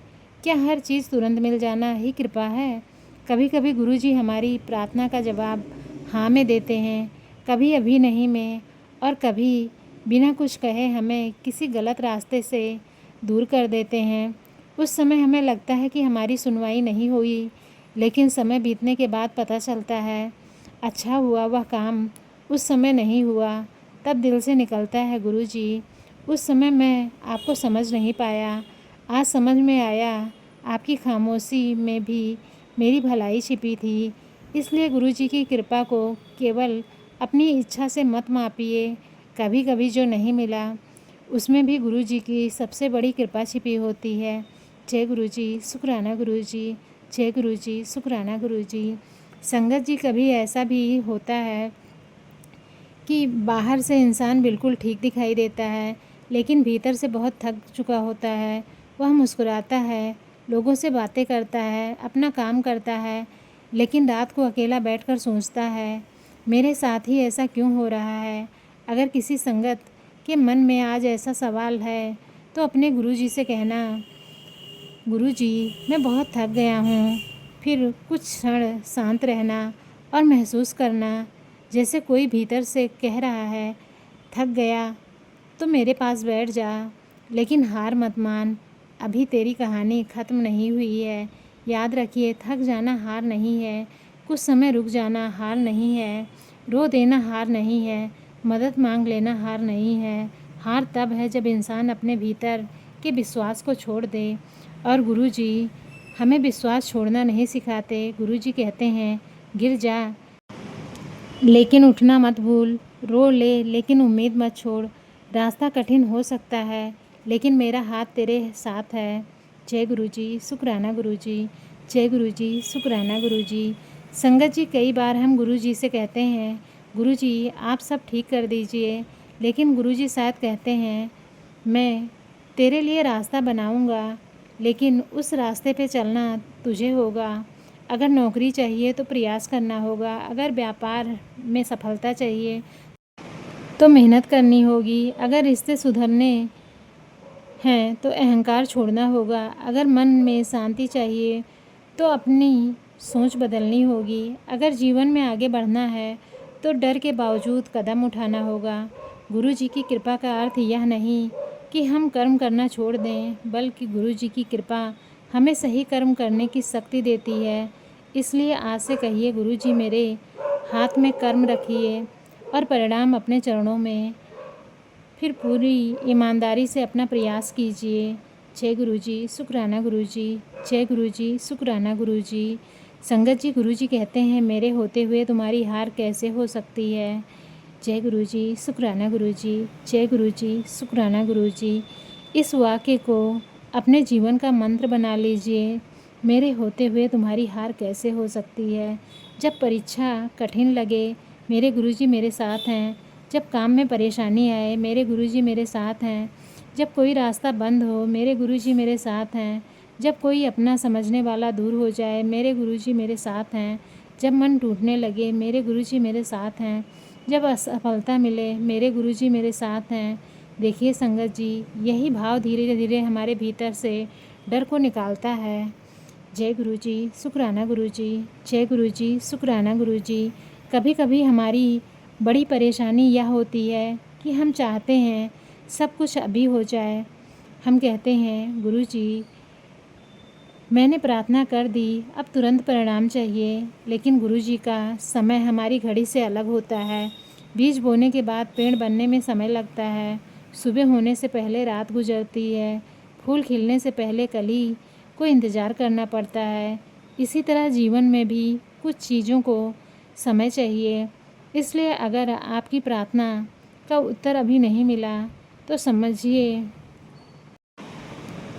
क्या हर चीज़ तुरंत मिल जाना ही कृपा है। कभी कभी गुरु जी हमारी प्रार्थना का जवाब हाँ में देते हैं, कभी अभी नहीं में और कभी बिना कुछ कहे हमें किसी गलत रास्ते से दूर कर देते हैं। उस समय हमें लगता है कि हमारी सुनवाई नहीं हुई, लेकिन समय बीतने के बाद पता चलता है अच्छा हुआ वह काम उस समय नहीं हुआ। तब दिल से निकलता है गुरुजी, उस समय मैं आपको समझ नहीं पाया, आज समझ में आया आपकी खामोशी में भी मेरी भलाई छिपी थी। इसलिए गुरुजी की कृपा को केवल अपनी इच्छा से मत मापिए। कभी कभी जो नहीं मिला उसमें भी गुरुजी की सबसे बड़ी कृपा छिपी होती है। जय गुरुजी, शुक्राना गुरुजी। जय गुरुजी, शुक्राना गुरुजी। संगत जी, कभी ऐसा भी होता है कि बाहर से इंसान बिल्कुल ठीक दिखाई देता है, लेकिन भीतर से बहुत थक चुका होता है। वह मुस्कुराता है, लोगों से बातें करता है, अपना काम करता है, लेकिन रात को अकेला बैठकर सोचता है मेरे साथ ही ऐसा क्यों हो रहा है। अगर किसी संगत के मन में आज ऐसा सवाल है तो अपने गुरुजी से कहना, गुरुजी मैं बहुत थक गया हूँ। फिर कुछ क्षण शांत रहना और महसूस करना जैसे कोई भीतर से कह रहा है थक गया तो मेरे पास बैठ जा, लेकिन हार मत मान, अभी तेरी कहानी ख़त्म नहीं हुई है। याद रखिए, थक जाना हार नहीं है, कुछ समय रुक जाना हार नहीं है, रो देना हार नहीं है, मदद मांग लेना हार नहीं है। हार तब है जब इंसान अपने भीतर के विश्वास को छोड़ दे। और गुरुजी हमें विश्वास छोड़ना नहीं सिखाते। गुरुजी कहते हैं गिर जा लेकिन उठना मत भूल, रो ले लेकिन उम्मीद मत छोड़। रास्ता कठिन हो सकता है लेकिन मेरा हाथ तेरे साथ है। जय गुरुजी, शुक्राना गुरुजी। जय गुरुजी, शुक्राना गुरुजी। संगत जी, कई बार हम गुरुजी से कहते हैं गुरुजी आप सब ठीक कर दीजिए, लेकिन गुरुजी शायद कहते हैं मैं तेरे लिए रास्ता बनाऊंगा, लेकिन उस रास्ते पे चलना तुझे होगा। अगर नौकरी चाहिए तो प्रयास करना होगा, अगर व्यापार में सफलता चाहिए तो मेहनत करनी होगी, अगर रिश्ते सुधरने हैं तो अहंकार छोड़ना होगा, अगर मन में शांति चाहिए तो अपनी सोच बदलनी होगी, अगर जीवन में आगे बढ़ना है तो डर के बावजूद कदम उठाना होगा। गुरु जी की कृपा का अर्थ यह नहीं कि हम कर्म करना छोड़ दें, बल्कि गुरु जी की कृपा हमें सही कर्म करने की शक्ति देती है। इसलिए आज से कहिए गुरु जी मेरे हाथ में कर्म रखिए और परिणाम अपने चरणों में, फिर पूरी ईमानदारी से अपना प्रयास कीजिए। जय गुरुजी, शुक्राना गुरुजी। जय गुरुजी, शुक्राना गुरुजी। संगत जी, गुरुजी कहते हैं मेरे होते हुए तुम्हारी हार कैसे हो सकती है। जय गुरुजी, शुक्राना गुरुजी। जय गुरुजी, शुक्राना गुरुजी। इस वाक्य को अपने जीवन का मंत्र बना लीजिए। मेरे होते हुए तुम्हारी हार कैसे हो सकती है। जब परीक्षा कठिन लगे मेरे गुरुजी मेरे साथ हैं, जब काम में परेशानी आए मेरे गुरुजी मेरे साथ हैं, जब कोई रास्ता बंद हो मेरे गुरुजी मेरे साथ हैं, जब कोई अपना समझने वाला दूर हो जाए मेरे गुरुजी मेरे साथ हैं, जब मन टूटने लगे मेरे गुरुजी मेरे साथ हैं, जब असफलता मिले मेरे गुरुजी मेरे साथ हैं। देखिए संगत जी, यही भाव धीरे धीरे हमारे भीतर से डर को निकालता है। जय गुरुजी, शुक्राना गुरुजी। जय गुरुजी, शुक्राना गुरुजी। कभी कभी हमारी बड़ी परेशानी यह होती है कि हम चाहते हैं सब कुछ अभी हो जाए। हम कहते हैं गुरुजी मैंने प्रार्थना कर दी, अब तुरंत परिणाम चाहिए, लेकिन गुरुजी का समय हमारी घड़ी से अलग होता है। बीज बोने के बाद पेड़ बनने में समय लगता है, सुबह होने से पहले रात गुजरती है, फूल खिलने से पहले कली को इंतज़ार करना पड़ता है। इसी तरह जीवन में भी कुछ चीज़ों को समय चाहिए। इसलिए अगर आपकी प्रार्थना का उत्तर अभी नहीं मिला तो समझिए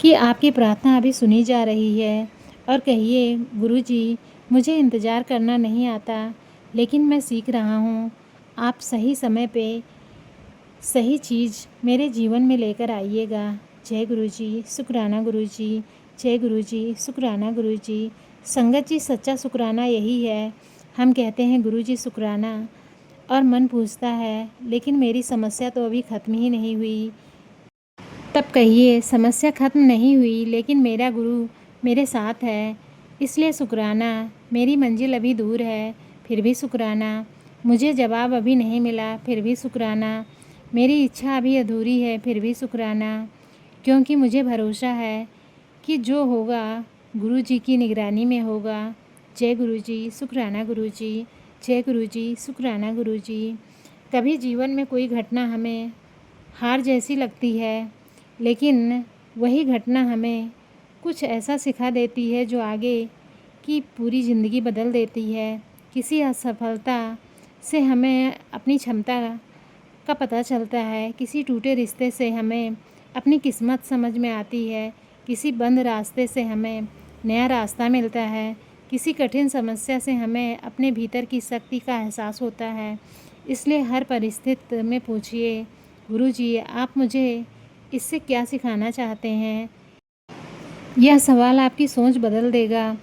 कि आपकी प्रार्थना अभी सुनी जा रही है, और कहिए गुरुजी मुझे इंतज़ार करना नहीं आता, लेकिन मैं सीख रहा हूँ। आप सही समय पे सही चीज़ मेरे जीवन में लेकर आइएगा। जय गुरुजी, शुक्राना गुरुजी। जय गुरुजी, शुक्राना गुरुजी। संगत जी, सच्चा शुक्राना यही है। हम कहते हैं गुरुजी शुक्राना, और मन पूछता है लेकिन मेरी समस्या तो अभी ख़त्म ही नहीं हुई। तब कहिए समस्या ख़त्म नहीं हुई, लेकिन मेरा गुरु मेरे साथ है, इसलिए शुक्राना। मेरी मंजिल अभी दूर है, फिर भी शुक्राना। मुझे जवाब अभी नहीं मिला, फिर भी शुक्राना। मेरी इच्छा अभी अधूरी है, फिर भी शुक्राना, क्योंकि मुझे भरोसा है कि जो होगा गुरु जी की निगरानी में होगा। जय गुरु जी, शुक्राना गुरु जी। जय गुरु जी, शुक्राना गुरु जी। कभी जीवन में कोई घटना हमें हार जैसी लगती है, लेकिन वही घटना हमें कुछ ऐसा सिखा देती है जो आगे की पूरी ज़िंदगी बदल देती है। किसी असफलता से हमें अपनी क्षमता का पता चलता है, किसी टूटे रिश्ते से हमें अपनी किस्मत समझ में आती है, किसी बंद रास्ते से हमें नया रास्ता मिलता है, किसी कठिन समस्या से हमें अपने भीतर की शक्ति का एहसास होता है। इसलिए हर परिस्थिति में पूछिए, गुरुजी आप मुझे इससे क्या सिखाना चाहते हैं? यह सवाल आपकी सोच बदल देगा।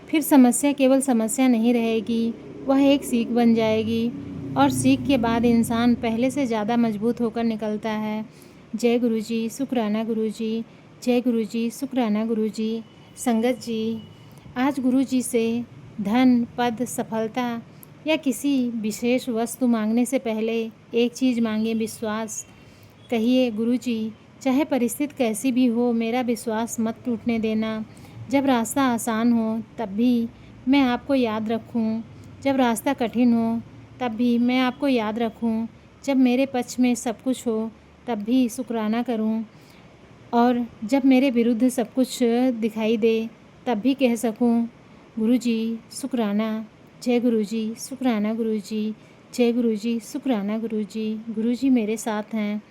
फिर समस्या केवल समस्या नहीं रहेगी, वह एक सीख बन जाएगी और सीख के बाद इंसान पहले से ज़्यादा मजबूत होकर निकलता है। जय गुरुजी, शुक्राना गुरुजी। जय गुरुजी, शुक्राना गुरुजी। संगत जी, आज गुरुजी से धन, पद, सफलता या किसी विशेष वस्तु मांगने से पहले एक चीज़ मांगे, विश्वास। कहिए, गुरुजी चाहे परिस्थिति कैसी भी हो, मेरा विश्वास मत टूटने देना। जब रास्ता आसान हो तब भी मैं आपको याद रखूं, जब रास्ता कठिन हो तब भी मैं आपको याद रखूं, जब मेरे पक्ष में सब कुछ हो तब भी शुक्राना करूं, और जब मेरे विरुद्ध सब कुछ दिखाई दे तब भी कह सकूं, गुरुजी शुक्राना। जय गुरुजी, शुक्राना गुरुजी। जय गुरुजी, शुक्राना गुरुजी। गुरुजी मेरे साथ हैं।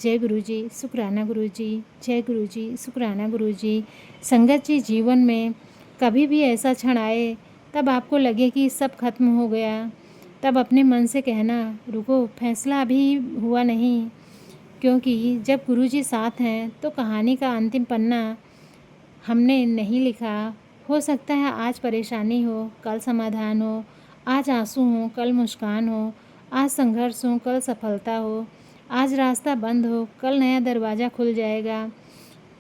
जय गुरुजी, शुक्राना गुरुजी। जय गुरुजी, शुक्राना गुरुजी। संगत जी, जीवन में कभी भी ऐसा क्षण आए तब आपको लगे कि सब खत्म हो गया, तब अपने मन से कहना, रुको, फैसला अभी हुआ नहीं, क्योंकि जब गुरुजी साथ हैं तो कहानी का अंतिम पन्ना हमने नहीं लिखा। हो सकता है आज परेशानी हो, कल समाधान हो, आज आंसू हो, कल मुस्कान हो, आज संघर्ष हो, कल सफलता हो, आज रास्ता बंद हो, कल नया दरवाज़ा खुल जाएगा।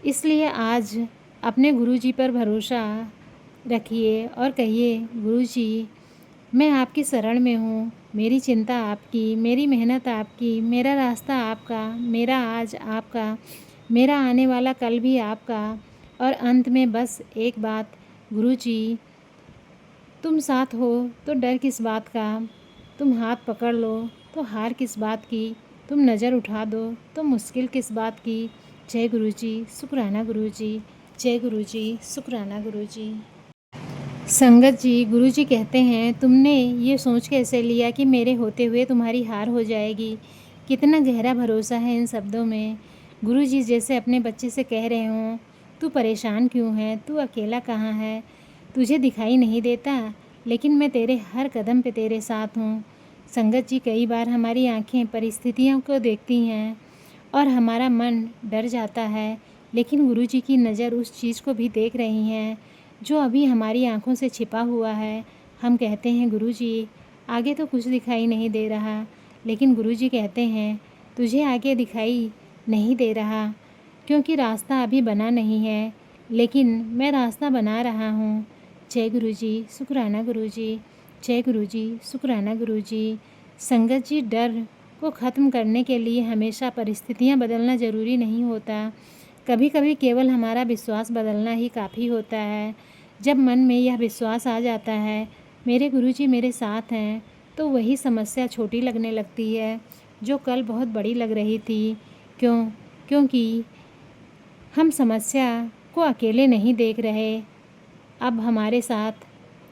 इसलिए आज अपने गुरुजी पर भरोसा रखिए और कहिए, गुरुजी मैं आपकी शरण में हूँ, मेरी चिंता आपकी, मेरी मेहनत आपकी, मेरा रास्ता आपका, मेरा आज आपका, मेरा आने वाला कल भी आपका। और अंत में बस एक बात, गुरुजी तुम साथ हो तो डर किस बात का, तुम हाथ पकड़ लो तो हार किस बात की, तुम नज़र उठा दो तो मुश्किल किस बात की। जय गुरुजी, शुक्राना गुरुजी। जय गुरुजी, शुक्राना गुरुजी। संगत जी, गुरुजी कहते हैं, तुमने ये सोच कैसे लिया कि मेरे होते हुए तुम्हारी हार हो जाएगी? कितना गहरा भरोसा है इन शब्दों में। गुरुजी जैसे अपने बच्चे से कह रहे हों, तू परेशान क्यों है, तू अकेला कहाँ है, तुझे दिखाई नहीं देता, लेकिन मैं तेरे हर कदम पे तेरे साथ हूँ। संगत जी, कई बार हमारी आंखें परिस्थितियों को देखती हैं और हमारा मन डर जाता है, लेकिन गुरुजी की नज़र उस चीज़ को भी देख रही हैं जो अभी हमारी आंखों से छिपा हुआ है। हम कहते हैं, गुरुजी आगे तो कुछ दिखाई नहीं दे रहा, लेकिन गुरुजी कहते हैं, तुझे आगे दिखाई नहीं दे रहा क्योंकि रास्ता अभी बना नहीं है, लेकिन मैं रास्ता बना रहा हूँ। जय गुरुजी, शुक्राना गुरुजी। जय गुरुजी, शुक्राना गुरुजी। संगत जी, डर को ख़त्म करने के लिए हमेशा परिस्थितियाँ बदलना ज़रूरी नहीं होता। कभी कभी केवल हमारा विश्वास बदलना ही काफ़ी होता है। जब मन में यह विश्वास आ जाता है, मेरे गुरुजी मेरे साथ हैं, तो वही समस्या छोटी लगने लगती है जो कल बहुत बड़ी लग रही थी। क्योंकि हम समस्या को अकेले नहीं देख रहे, अब हमारे साथ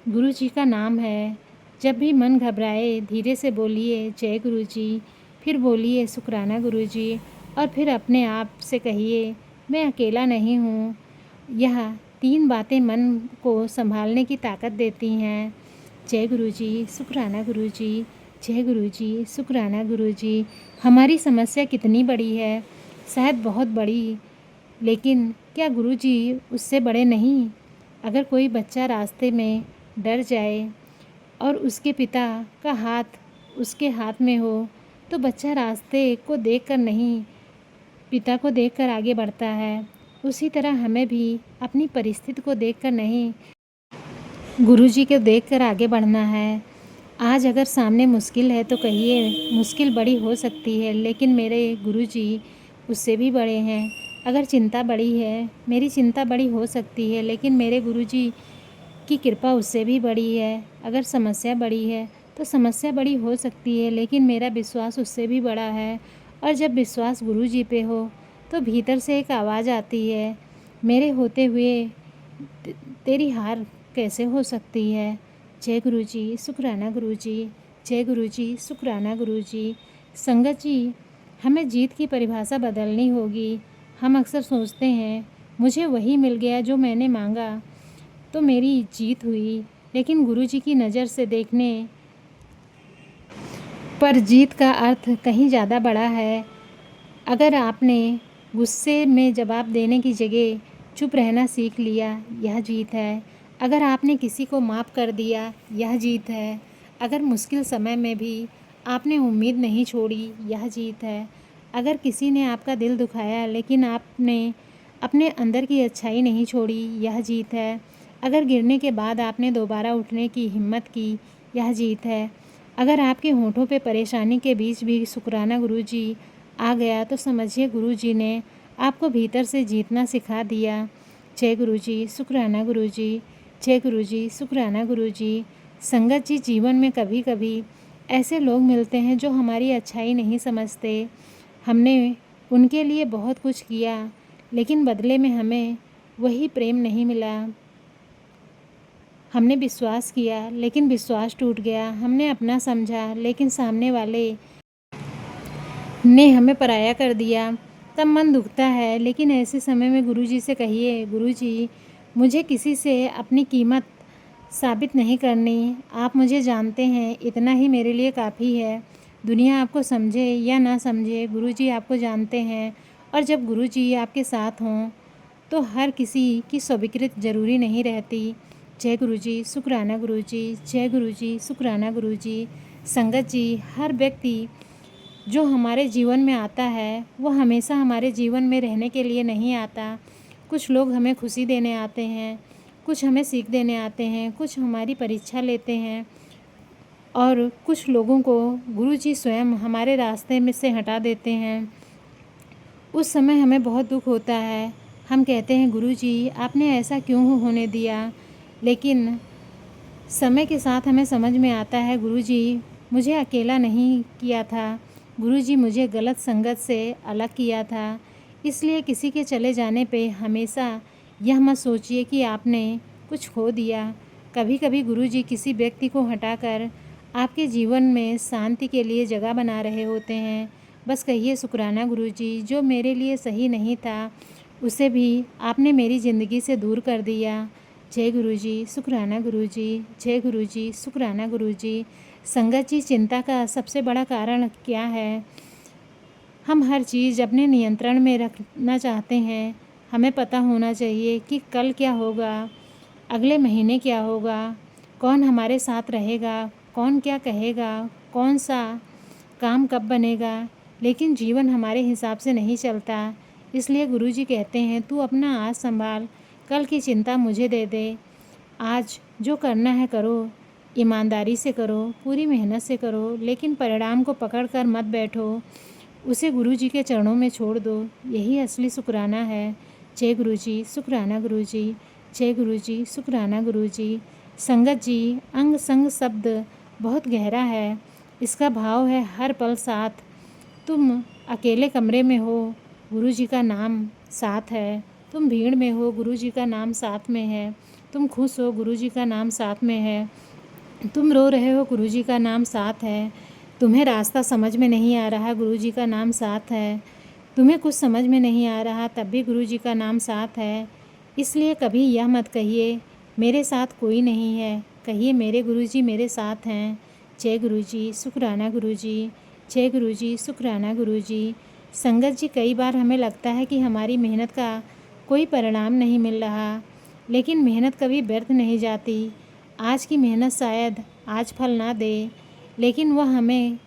गुरुजी का नाम है। जब भी मन घबराए, धीरे से बोलिए, जय गुरुजी, फिर बोलिए, शुक्राना गुरुजी, और फिर अपने आप से कहिए, मैं अकेला नहीं हूँ। यह 3 बातें मन को संभालने की ताकत देती हैं। जय गुरुजी, शुक्राना गुरुजी। जय गुरुजी, शुक्राना गुरुजी। हमारी समस्या कितनी बड़ी है? शायद बहुत बड़ी, लेकिन क्या गुरुजी उससे बड़े नहीं? अगर कोई बच्चा रास्ते में डर जाए और उसके पिता का हाथ उसके हाथ में हो, तो बच्चा रास्ते को देखकर नहीं, पिता को देखकर आगे बढ़ता है। उसी तरह हमें भी अपनी परिस्थिति को देखकर नहीं, गुरुजी को देखकर आगे बढ़ना है। आज अगर सामने मुश्किल है तो कहिए मुश्किल बड़ी हो सकती है, लेकिन मेरे गुरुजी उससे भी बड़े हैं। अगर चिंता बड़ी है, मेरी चिंता बड़ी हो सकती है, लेकिन मेरे गुरुजी की कृपा उससे भी बड़ी है। अगर समस्या बड़ी है तो समस्या बड़ी हो सकती है, लेकिन मेरा विश्वास उससे भी बड़ा है। और जब विश्वास गुरुजी पे हो तो भीतर से एक आवाज़ आती है, मेरे होते हुए तेरी हार कैसे हो सकती है। जय गुरुजी, शुक्राना गुरुजी। जय गुरुजी, शुक्राना गुरुजी। संगत जी, हमें जीत की परिभाषा बदलनी होगी। हम अक्सर सोचते हैं मुझे वही मिल गया जो मैंने मांगा तो मेरी जीत हुई, लेकिन गुरुजी की नज़र से देखने पर जीत का अर्थ कहीं ज़्यादा बड़ा है। अगर आपने गुस्से में जवाब देने की जगह चुप रहना सीख लिया, यह जीत है। अगर आपने किसी को माफ़ कर दिया, यह जीत है। अगर मुश्किल समय में भी आपने उम्मीद नहीं छोड़ी, यह जीत है। अगर किसी ने आपका दिल दुखाया लेकिन आपने अपने अंदर की अच्छाई नहीं छोड़ी, यह जीत है। अगर गिरने के बाद आपने दोबारा उठने की हिम्मत की, यह जीत है। अगर आपके होठों पे परेशानी के बीच भी शुक्राना गुरुजी आ गया तो समझिए गुरुजी ने आपको भीतर से जीतना सिखा दिया। जय गुरुजी, शुक्राना गुरुजी। जय गुरुजी, शुक्राना गुरुजी। संगत जी, जीवन में कभी कभी ऐसे लोग मिलते हैं जो हमारी अच्छाई नहीं समझते। हमने उनके लिए बहुत कुछ किया, लेकिन बदले में हमें वही प्रेम नहीं मिला। हमने विश्वास किया, लेकिन विश्वास टूट गया। हमने अपना समझा, लेकिन सामने वाले ने हमें पराया कर दिया। तब मन दुखता है, लेकिन ऐसे समय में गुरुजी से कहिए, गुरुजी मुझे किसी से अपनी कीमत साबित नहीं करनी। आप मुझे जानते हैं, इतना ही मेरे लिए काफ़ी है। दुनिया आपको समझे या ना समझे, गुरुजी आपको जानते हैं। और जब गुरुजी आपके साथ हों तो हर किसी की स्वीकृति ज़रूरी नहीं रहती। जय गुरुजी, शुक्राना गुरुजी। जय गुरुजी, शुक्राना गुरुजी। संगत जी, हर व्यक्ति जो हमारे जीवन में आता है वो हमेशा हमारे जीवन में रहने के लिए नहीं आता। कुछ लोग हमें खुशी देने आते हैं, कुछ हमें सीख देने आते हैं, कुछ हमारी परीक्षा लेते हैं, और कुछ लोगों को गुरुजी स्वयं हमारे रास्ते में से हटा देते हैं। उस समय हमें बहुत दुख होता है। हम कहते हैं गुरुजी आपने ऐसा क्यों होने दिया, लेकिन समय के साथ हमें समझ में आता है गुरुजी मुझे अकेला नहीं किया था, गुरुजी मुझे गलत संगत से अलग किया था। इसलिए किसी के चले जाने पे हमेशा यह मत सोचिए कि आपने कुछ खो दिया। कभी कभी गुरुजी किसी व्यक्ति को हटाकर आपके जीवन में शांति के लिए जगह बना रहे होते हैं। बस कहिए, शुक्राना गुरुजी, जो मेरे लिए सही नहीं था उसे भी आपने मेरी ज़िंदगी से दूर कर दिया। जय गुरुजी, शुक्राना गुरुजी। जय गुरुजी, शुक्राना गुरुजी। संगत जी, चिंता का सबसे बड़ा कारण क्या है? हम हर चीज़ अपने नियंत्रण में रखना चाहते हैं। हमें पता होना चाहिए कि कल क्या होगा, अगले महीने क्या होगा, कौन हमारे साथ रहेगा, कौन क्या कहेगा, कौन सा काम कब बनेगा। लेकिन जीवन हमारे हिसाब से नहीं चलता। इसलिए गुरुजी कहते हैं, तू अपना आज संभाल, कल की चिंता मुझे दे दे। आज जो करना है करो, ईमानदारी से करो, पूरी मेहनत से करो, लेकिन परिणाम को पकड़ कर मत बैठो, उसे गुरुजी के चरणों में छोड़ दो। यही असली शुक्राना है। जय गुरुजी, शुक्राना गुरुजी। जय गुरुजी, शुक्राना गुरुजी। संगत जी, अंग संग शब्द बहुत गहरा है। इसका भाव है हर पल साथ। तुम अकेले कमरे में हो, गुरुजी का नाम साथ है। तुम भीड़ में हो, गुरुजी का नाम साथ में है। तुम खुश हो, गुरुजी का नाम साथ में है। तुम रो रहे हो, गुरुजी का नाम साथ है। तुम्हें रास्ता समझ में नहीं आ रहा, गुरुजी का नाम साथ है। तुम्हें कुछ समझ में नहीं आ रहा, तब भी गुरुजी का नाम साथ है। इसलिए कभी यह मत कहिए मेरे साथ कोई नहीं है, कहिए मेरे गुरुजी मेरे साथ हैं। जय गुरुजी, शुक्राना गुरुजी। जय गुरुजी, शुक्राना गुरुजी। संगत जी, कई बार हमें लगता है कि हमारी मेहनत का कोई परिणाम नहीं मिल रहा, लेकिन मेहनत कभी व्यर्थ नहीं जाती। आज की मेहनत शायद आज फल ना दे, लेकिन वह हमें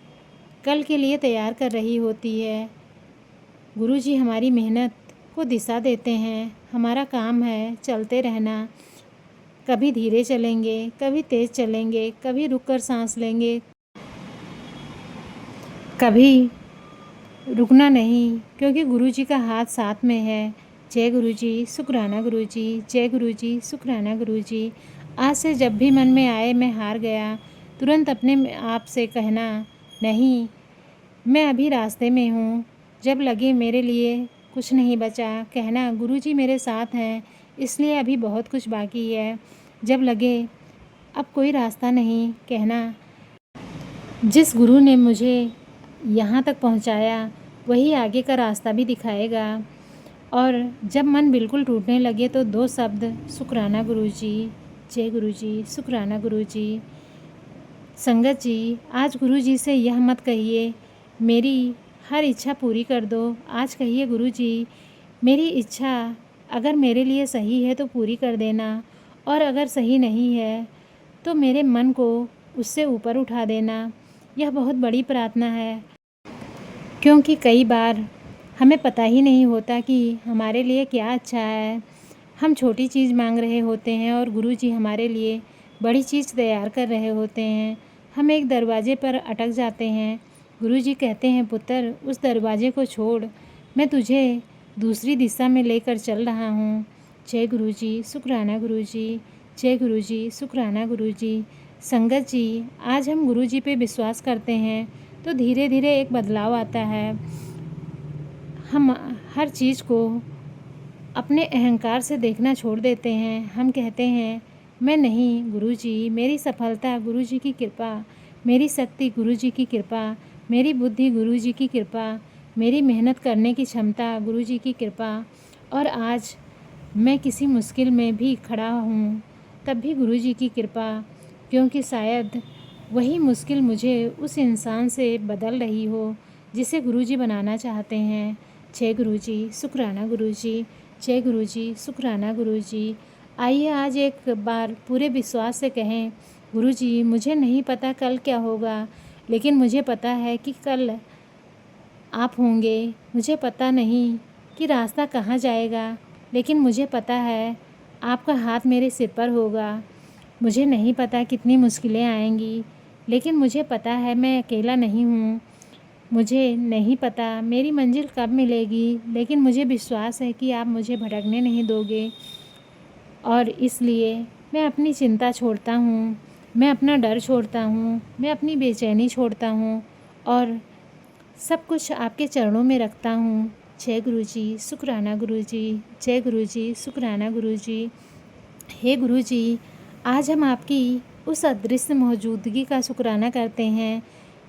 कल के लिए तैयार कर रही होती है। गुरुजी हमारी मेहनत को दिशा देते हैं। हमारा काम है चलते रहना, कभी धीरे चलेंगे, कभी तेज़ चलेंगे, कभी रुक कर सांस लेंगे, कभी रुकना नहीं, क्योंकि गुरुजी का हाथ साथ में है। जय गुरुजी, शुक्राना गुरुजी, जय गुरुजी, शुक्राना गुरुजी। आज से जब भी मन में आए मैं हार गया, तुरंत अपने आप से कहना, नहीं, मैं अभी रास्ते में हूँ। जब लगे मेरे लिए कुछ नहीं बचा, कहना गुरुजी मेरे साथ हैं, इसलिए अभी बहुत कुछ बाकी है। जब लगे अब कोई रास्ता नहीं, कहना जिस गुरु ने मुझे यहाँ तक पहुँचाया वही आगे का रास्ता भी दिखाएगा। और जब मन बिल्कुल टूटने लगे तो 2 शब्द, शुक्राना गुरुजी, जय गुरुजी, शुक्राना गुरुजी। संगत जी, आज गुरुजी से यह मत कहिए मेरी हर इच्छा पूरी कर दो। आज कहिए गुरुजी, मेरी इच्छा अगर मेरे लिए सही है तो पूरी कर देना, और अगर सही नहीं है तो मेरे मन को उससे ऊपर उठा देना। यह बहुत बड़ी प्रार्थना है, क्योंकि कई बार हमें पता ही नहीं होता कि हमारे लिए क्या अच्छा है। हम छोटी चीज़ मांग रहे होते हैं और गुरुजी हमारे लिए बड़ी चीज़ तैयार कर रहे होते हैं। हम एक दरवाजे पर अटक जाते हैं। गुरुजी कहते हैं, पुत्र उस दरवाजे को छोड़, मैं तुझे दूसरी दिशा में लेकर चल रहा हूँ। जय गुरुजी, शुक्राना गुरुजी, जय गुरुजी, शुक्राना गुरुजी। संगत जी, आज हम गुरुजी पे विश्वास करते हैं तो धीरे धीरे एक बदलाव आता है। हम हर चीज़ को अपने अहंकार से देखना छोड़ देते हैं। हम कहते हैं, मैं नहीं, गुरुजी, मेरी सफलता गुरुजी की कृपा, मेरी शक्ति गुरुजी की कृपा, मेरी बुद्धि गुरुजी की कृपा, मेरी मेहनत करने की क्षमता गुरुजी की कृपा। और आज मैं किसी मुश्किल में भी खड़ा हूँ तब भी गुरुजी की कृपा, क्योंकि शायद वही मुश्किल मुझे उस इंसान से बदल रही हो जिसे गुरुजी बनाना चाहते हैं। जय गुरुजी, शुक्राना गुरुजी, जय गुरुजी, शुक्राना गुरुजी। आइए आज एक बार पूरे विश्वास से कहें, गुरुजी मुझे नहीं पता कल क्या होगा, लेकिन मुझे पता है कि कल आप होंगे। मुझे पता नहीं कि रास्ता कहाँ जाएगा, लेकिन मुझे पता है आपका हाथ मेरे सिर पर होगा। मुझे नहीं पता कितनी मुश्किलें आएंगी, लेकिन मुझे पता है मैं अकेला नहीं हूँ। मुझे नहीं पता मेरी मंजिल कब मिलेगी, लेकिन मुझे विश्वास है कि आप मुझे भटकने नहीं दोगे। और इसलिए मैं अपनी चिंता छोड़ता हूँ, मैं अपना डर छोड़ता हूँ, मैं अपनी बेचैनी छोड़ता हूँ और सब कुछ आपके चरणों में रखता हूँ। जय गुरुजी, शुक्राना गुरुजी, जय गुरुजी, शुक्राना गुरुजी। हे गुरुजी, आज हम आपकी उस अदृश्य मौजूदगी का शुक्राना करते हैं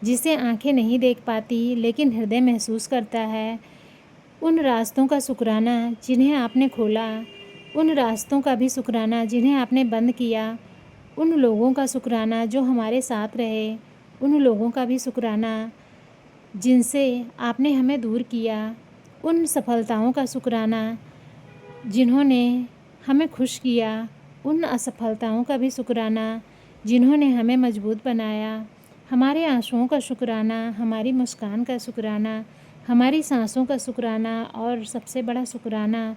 जिसे आंखें नहीं देख पाती लेकिन हृदय महसूस करता है। उन रास्तों का शुक्राना जिन्हें आपने खोला, उन रास्तों का भी शुक्राना जिन्हें आपने बंद किया, उन लोगों का शुक्राना जो हमारे साथ रहे, उन लोगों का भी शुक्राना जिनसे आपने हमें दूर किया, उन सफलताओं का शुक्राना जिन्होंने हमें खुश किया, उन असफलताओं का भी शुक्राना जिन्होंने हमें मजबूत बनाया। हमारे आंसुओं का शुक्राना, हमारी मुस्कान का शुक्राना, हमारी सांसों का शुक्राना और सबसे बड़ा शुक्राना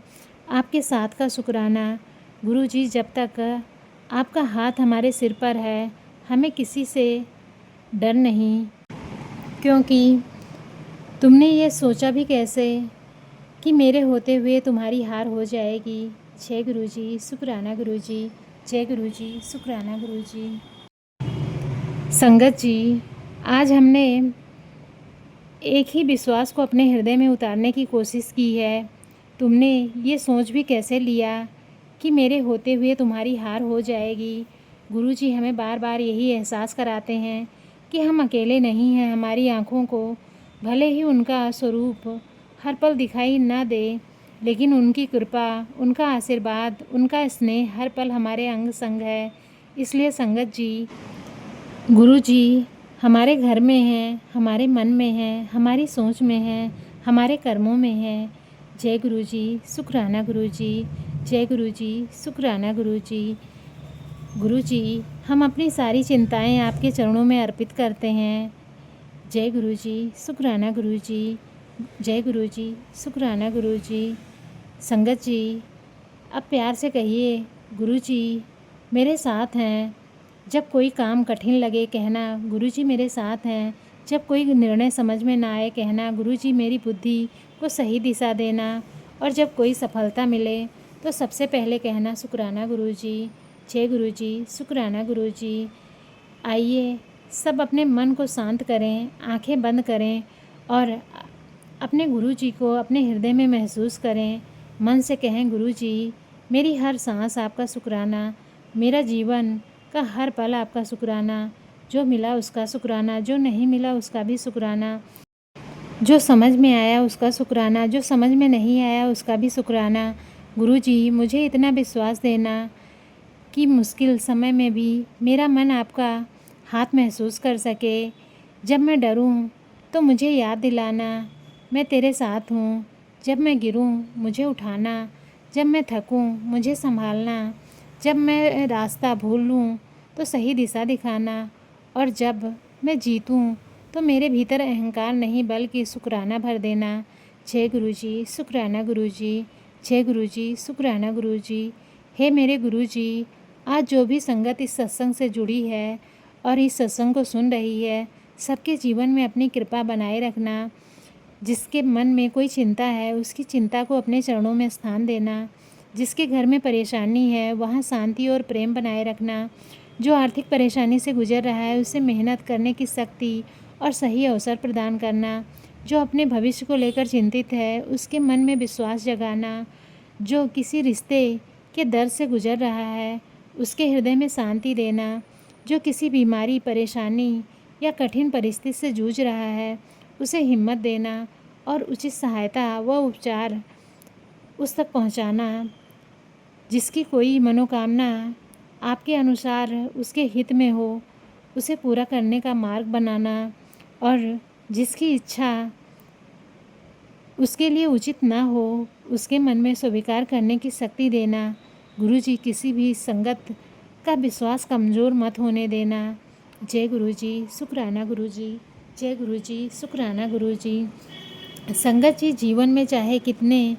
आपके साथ का शुक्राना। गुरुजी, जब तक आपका हाथ हमारे सिर पर है हमें किसी से डर नहीं, क्योंकि तुमने ये सोचा भी कैसे कि मेरे होते हुए तुम्हारी हार हो जाएगी। जय गुरुजी, शुक्राना गुरुजी, जय गुरुजी, शुक्राना गुरुजी। संगत जी, आज हमने एक ही विश्वास को अपने हृदय में उतारने की कोशिश की है। तुमने ये सोच भी कैसे लिया कि मेरे होते हुए तुम्हारी हार हो जाएगी। गुरुजी हमें बार बार यही एहसास कराते हैं कि हम अकेले नहीं हैं। हमारी आँखों को भले ही उनका स्वरूप हर पल दिखाई ना दे, लेकिन उनकी कृपा, उनका आशीर्वाद, उनका स्नेह हर पल हमारे अंग संग है। इसलिए संगत जी, गुरुजी हमारे घर में हैं, हमारे मन में हैं, हमारी सोच में हैं, हमारे कर्मों में हैं। जय गुरुजी, शुक्राना गुरुजी, जय गुरुजी, शुक्राना गुरुजी। गुरुजी, हम अपनी सारी चिंताएं आपके चरणों में अर्पित करते हैं। जय गुरुजी, शुक्राना गुरुजी, जय गुरुजी, शुक्राना गुरुजी। संगत जी, अब प्यार से कहिए, गुरुजी मेरे साथ हैं। जब कोई काम कठिन लगे कहना गुरुजी मेरे साथ हैं। जब कोई निर्णय समझ में ना आए कहना गुरुजी मेरी बुद्धि को सही दिशा देना। और जब कोई सफलता मिले तो सबसे पहले कहना शुक्राना गुरुजी, जय गुरुजी, शुक्राना गुरुजी। आइए सब अपने मन को शांत करें, आंखें बंद करें और अपने गुरुजी को अपने हृदय में महसूस करें। मन से कहें गुरुजी मेरी हर सांस आपका शुक्राना, मेरा जीवन का हर पल आपका शुक्राना, जो मिला उसका शुक्राना, जो नहीं मिला उसका भी शुक्राना, जो समझ में आया उसका शुक्राना, जो समझ में नहीं आया उसका भी शुक्राना। गुरुजी मुझे इतना विश्वास देना कि मुश्किल समय में भी मेरा मन आपका हाथ महसूस कर सके। जब मैं डरूं तो मुझे याद दिलाना मैं तेरे साथ हूँ। जब मैं गिरूं मुझे उठाना, जब मैं थकूं मुझे संभालना, जब मैं रास्ता भूल लूँ तो सही दिशा दिखाना, और जब मैं जीतूं तो मेरे भीतर अहंकार नहीं बल्कि शुक्राना भर देना। जय गुरुजी, शुक्राना गुरुजी, जय गुरुजी, शुक्राना गुरुजी। हे मेरे गुरुजी, आज जो भी संगत इस सत्संग से जुड़ी है और इस सत्संग को सुन रही है, सबके जीवन में अपनी कृपा बनाए रखना। जिसके मन में कोई चिंता है उसकी चिंता को अपने चरणों में स्थान देना। जिसके घर में परेशानी है वहाँ शांति और प्रेम बनाए रखना। जो आर्थिक परेशानी से गुजर रहा है उसे मेहनत करने की शक्ति और सही अवसर प्रदान करना। जो अपने भविष्य को लेकर चिंतित है उसके मन में विश्वास जगाना। जो किसी रिश्ते के दर्द से गुजर रहा है उसके हृदय में शांति देना। जो किसी बीमारी, परेशानी या कठिन परिस्थिति से जूझ रहा है उसे हिम्मत देना और उचित सहायता व उपचार उस तक पहुंचाना। जिसकी कोई मनोकामना आपके अनुसार उसके हित में हो उसे पूरा करने का मार्ग बनाना, और जिसकी इच्छा उसके लिए उचित ना हो उसके मन में स्वीकार करने की शक्ति देना। गुरुजी किसी भी संगत का विश्वास कमज़ोर मत होने देना। जय गुरुजी, शुक्राना गुरुजी, जय गुरुजी, शुक्राना गुरुजी। संगत जी जीवन में चाहे कितने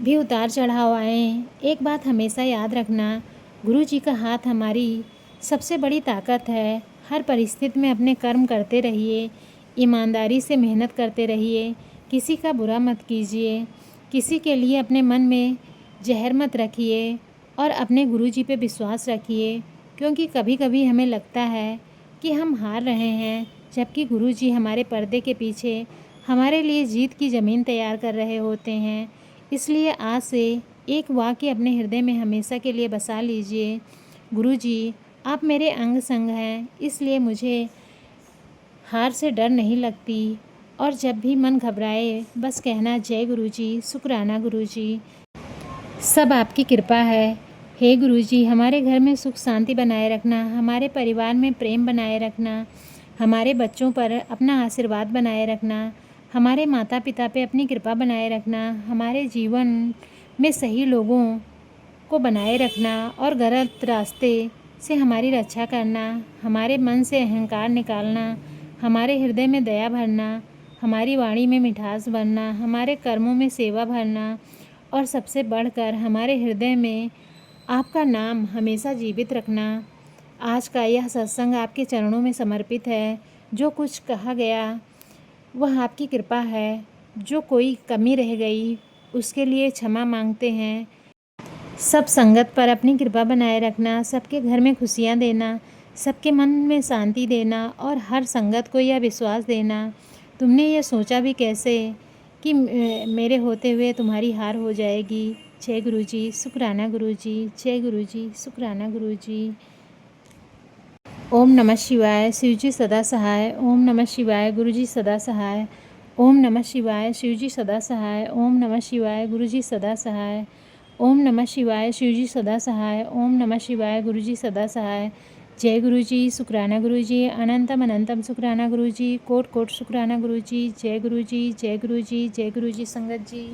भी उतार चढ़ाव आएँ, एक बात हमेशा याद रखना, गुरुजी का हाथ हमारी सबसे बड़ी ताकत है। हर परिस्थिति में अपने कर्म करते रहिए, ईमानदारी से मेहनत करते रहिए, किसी का बुरा मत कीजिए, किसी के लिए अपने मन में जहर मत रखिए और अपने गुरुजी पे विश्वास रखिए। क्योंकि कभी कभी हमें लगता है कि हम हार रहे हैं, जबकि गुरुजी हमारे पर्दे के पीछे हमारे लिए जीत की ज़मीन तैयार कर रहे होते हैं। इसलिए आज से एक वाक्य अपने हृदय में हमेशा के लिए बसा लीजिए, गुरुजी आप मेरे अंग संग हैं, इसलिए मुझे हार से डर नहीं लगती। और जब भी मन घबराए बस कहना जय गुरुजी, शुक्राना गुरुजी, सब आपकी कृपा है। हे गुरुजी हमारे घर में सुख शांति बनाए रखना, हमारे परिवार में प्रेम बनाए रखना, हमारे बच्चों पर अपना आशीर्वाद बनाए रखना, हमारे माता पिता पे अपनी कृपा बनाए रखना, हमारे जीवन में सही लोगों को बनाए रखना और गलत रास्ते से हमारी रक्षा करना, हमारे मन से अहंकार निकालना, हमारे हृदय में दया भरना, हमारी वाणी में मिठास भरना, हमारे कर्मों में सेवा भरना, और सबसे बढ़कर हमारे हृदय में आपका नाम हमेशा जीवित रखना। आज का यह सत्संग आपके चरणों में समर्पित है। जो कुछ कहा गया वह आपकी कृपा है। जो कोई कमी रह गई उसके लिए क्षमा मांगते हैं। सब संगत पर अपनी कृपा बनाए रखना, सबके घर में खुशियाँ देना, सबके मन में शांति देना और हर संगत को यह विश्वास देना, तुमने ये सोचा भी कैसे कि मेरे होते हुए तुम्हारी हार हो जाएगी। जय गुरुजी, शुक्राना गुरुजी, जय गुरुजी, शुक्राना गुरुजी। ओम नमः शिवाय, शिवजी सदा सहाय। ओम नमः शिवाय, गुरुजी सदा सहाय। ओम नमः शिवाय, शिवजी सदा सहाय। ओम नमः शिवाय, गुरुजी सदा सहाय। ओम नमः शिवाय, शिवजी सदा सहाय। ओम नमः शिवाय, गुरुजी सदा सहाय। जय गुरुजी, शुक्राना गुरुजी, अनंतम अनंतम शुक्राना गुरुजी, कोट कोट शुक्राना गुरुजी। जय गुरुजी, जय गुरुजी, जय गुरुजी संगत जी।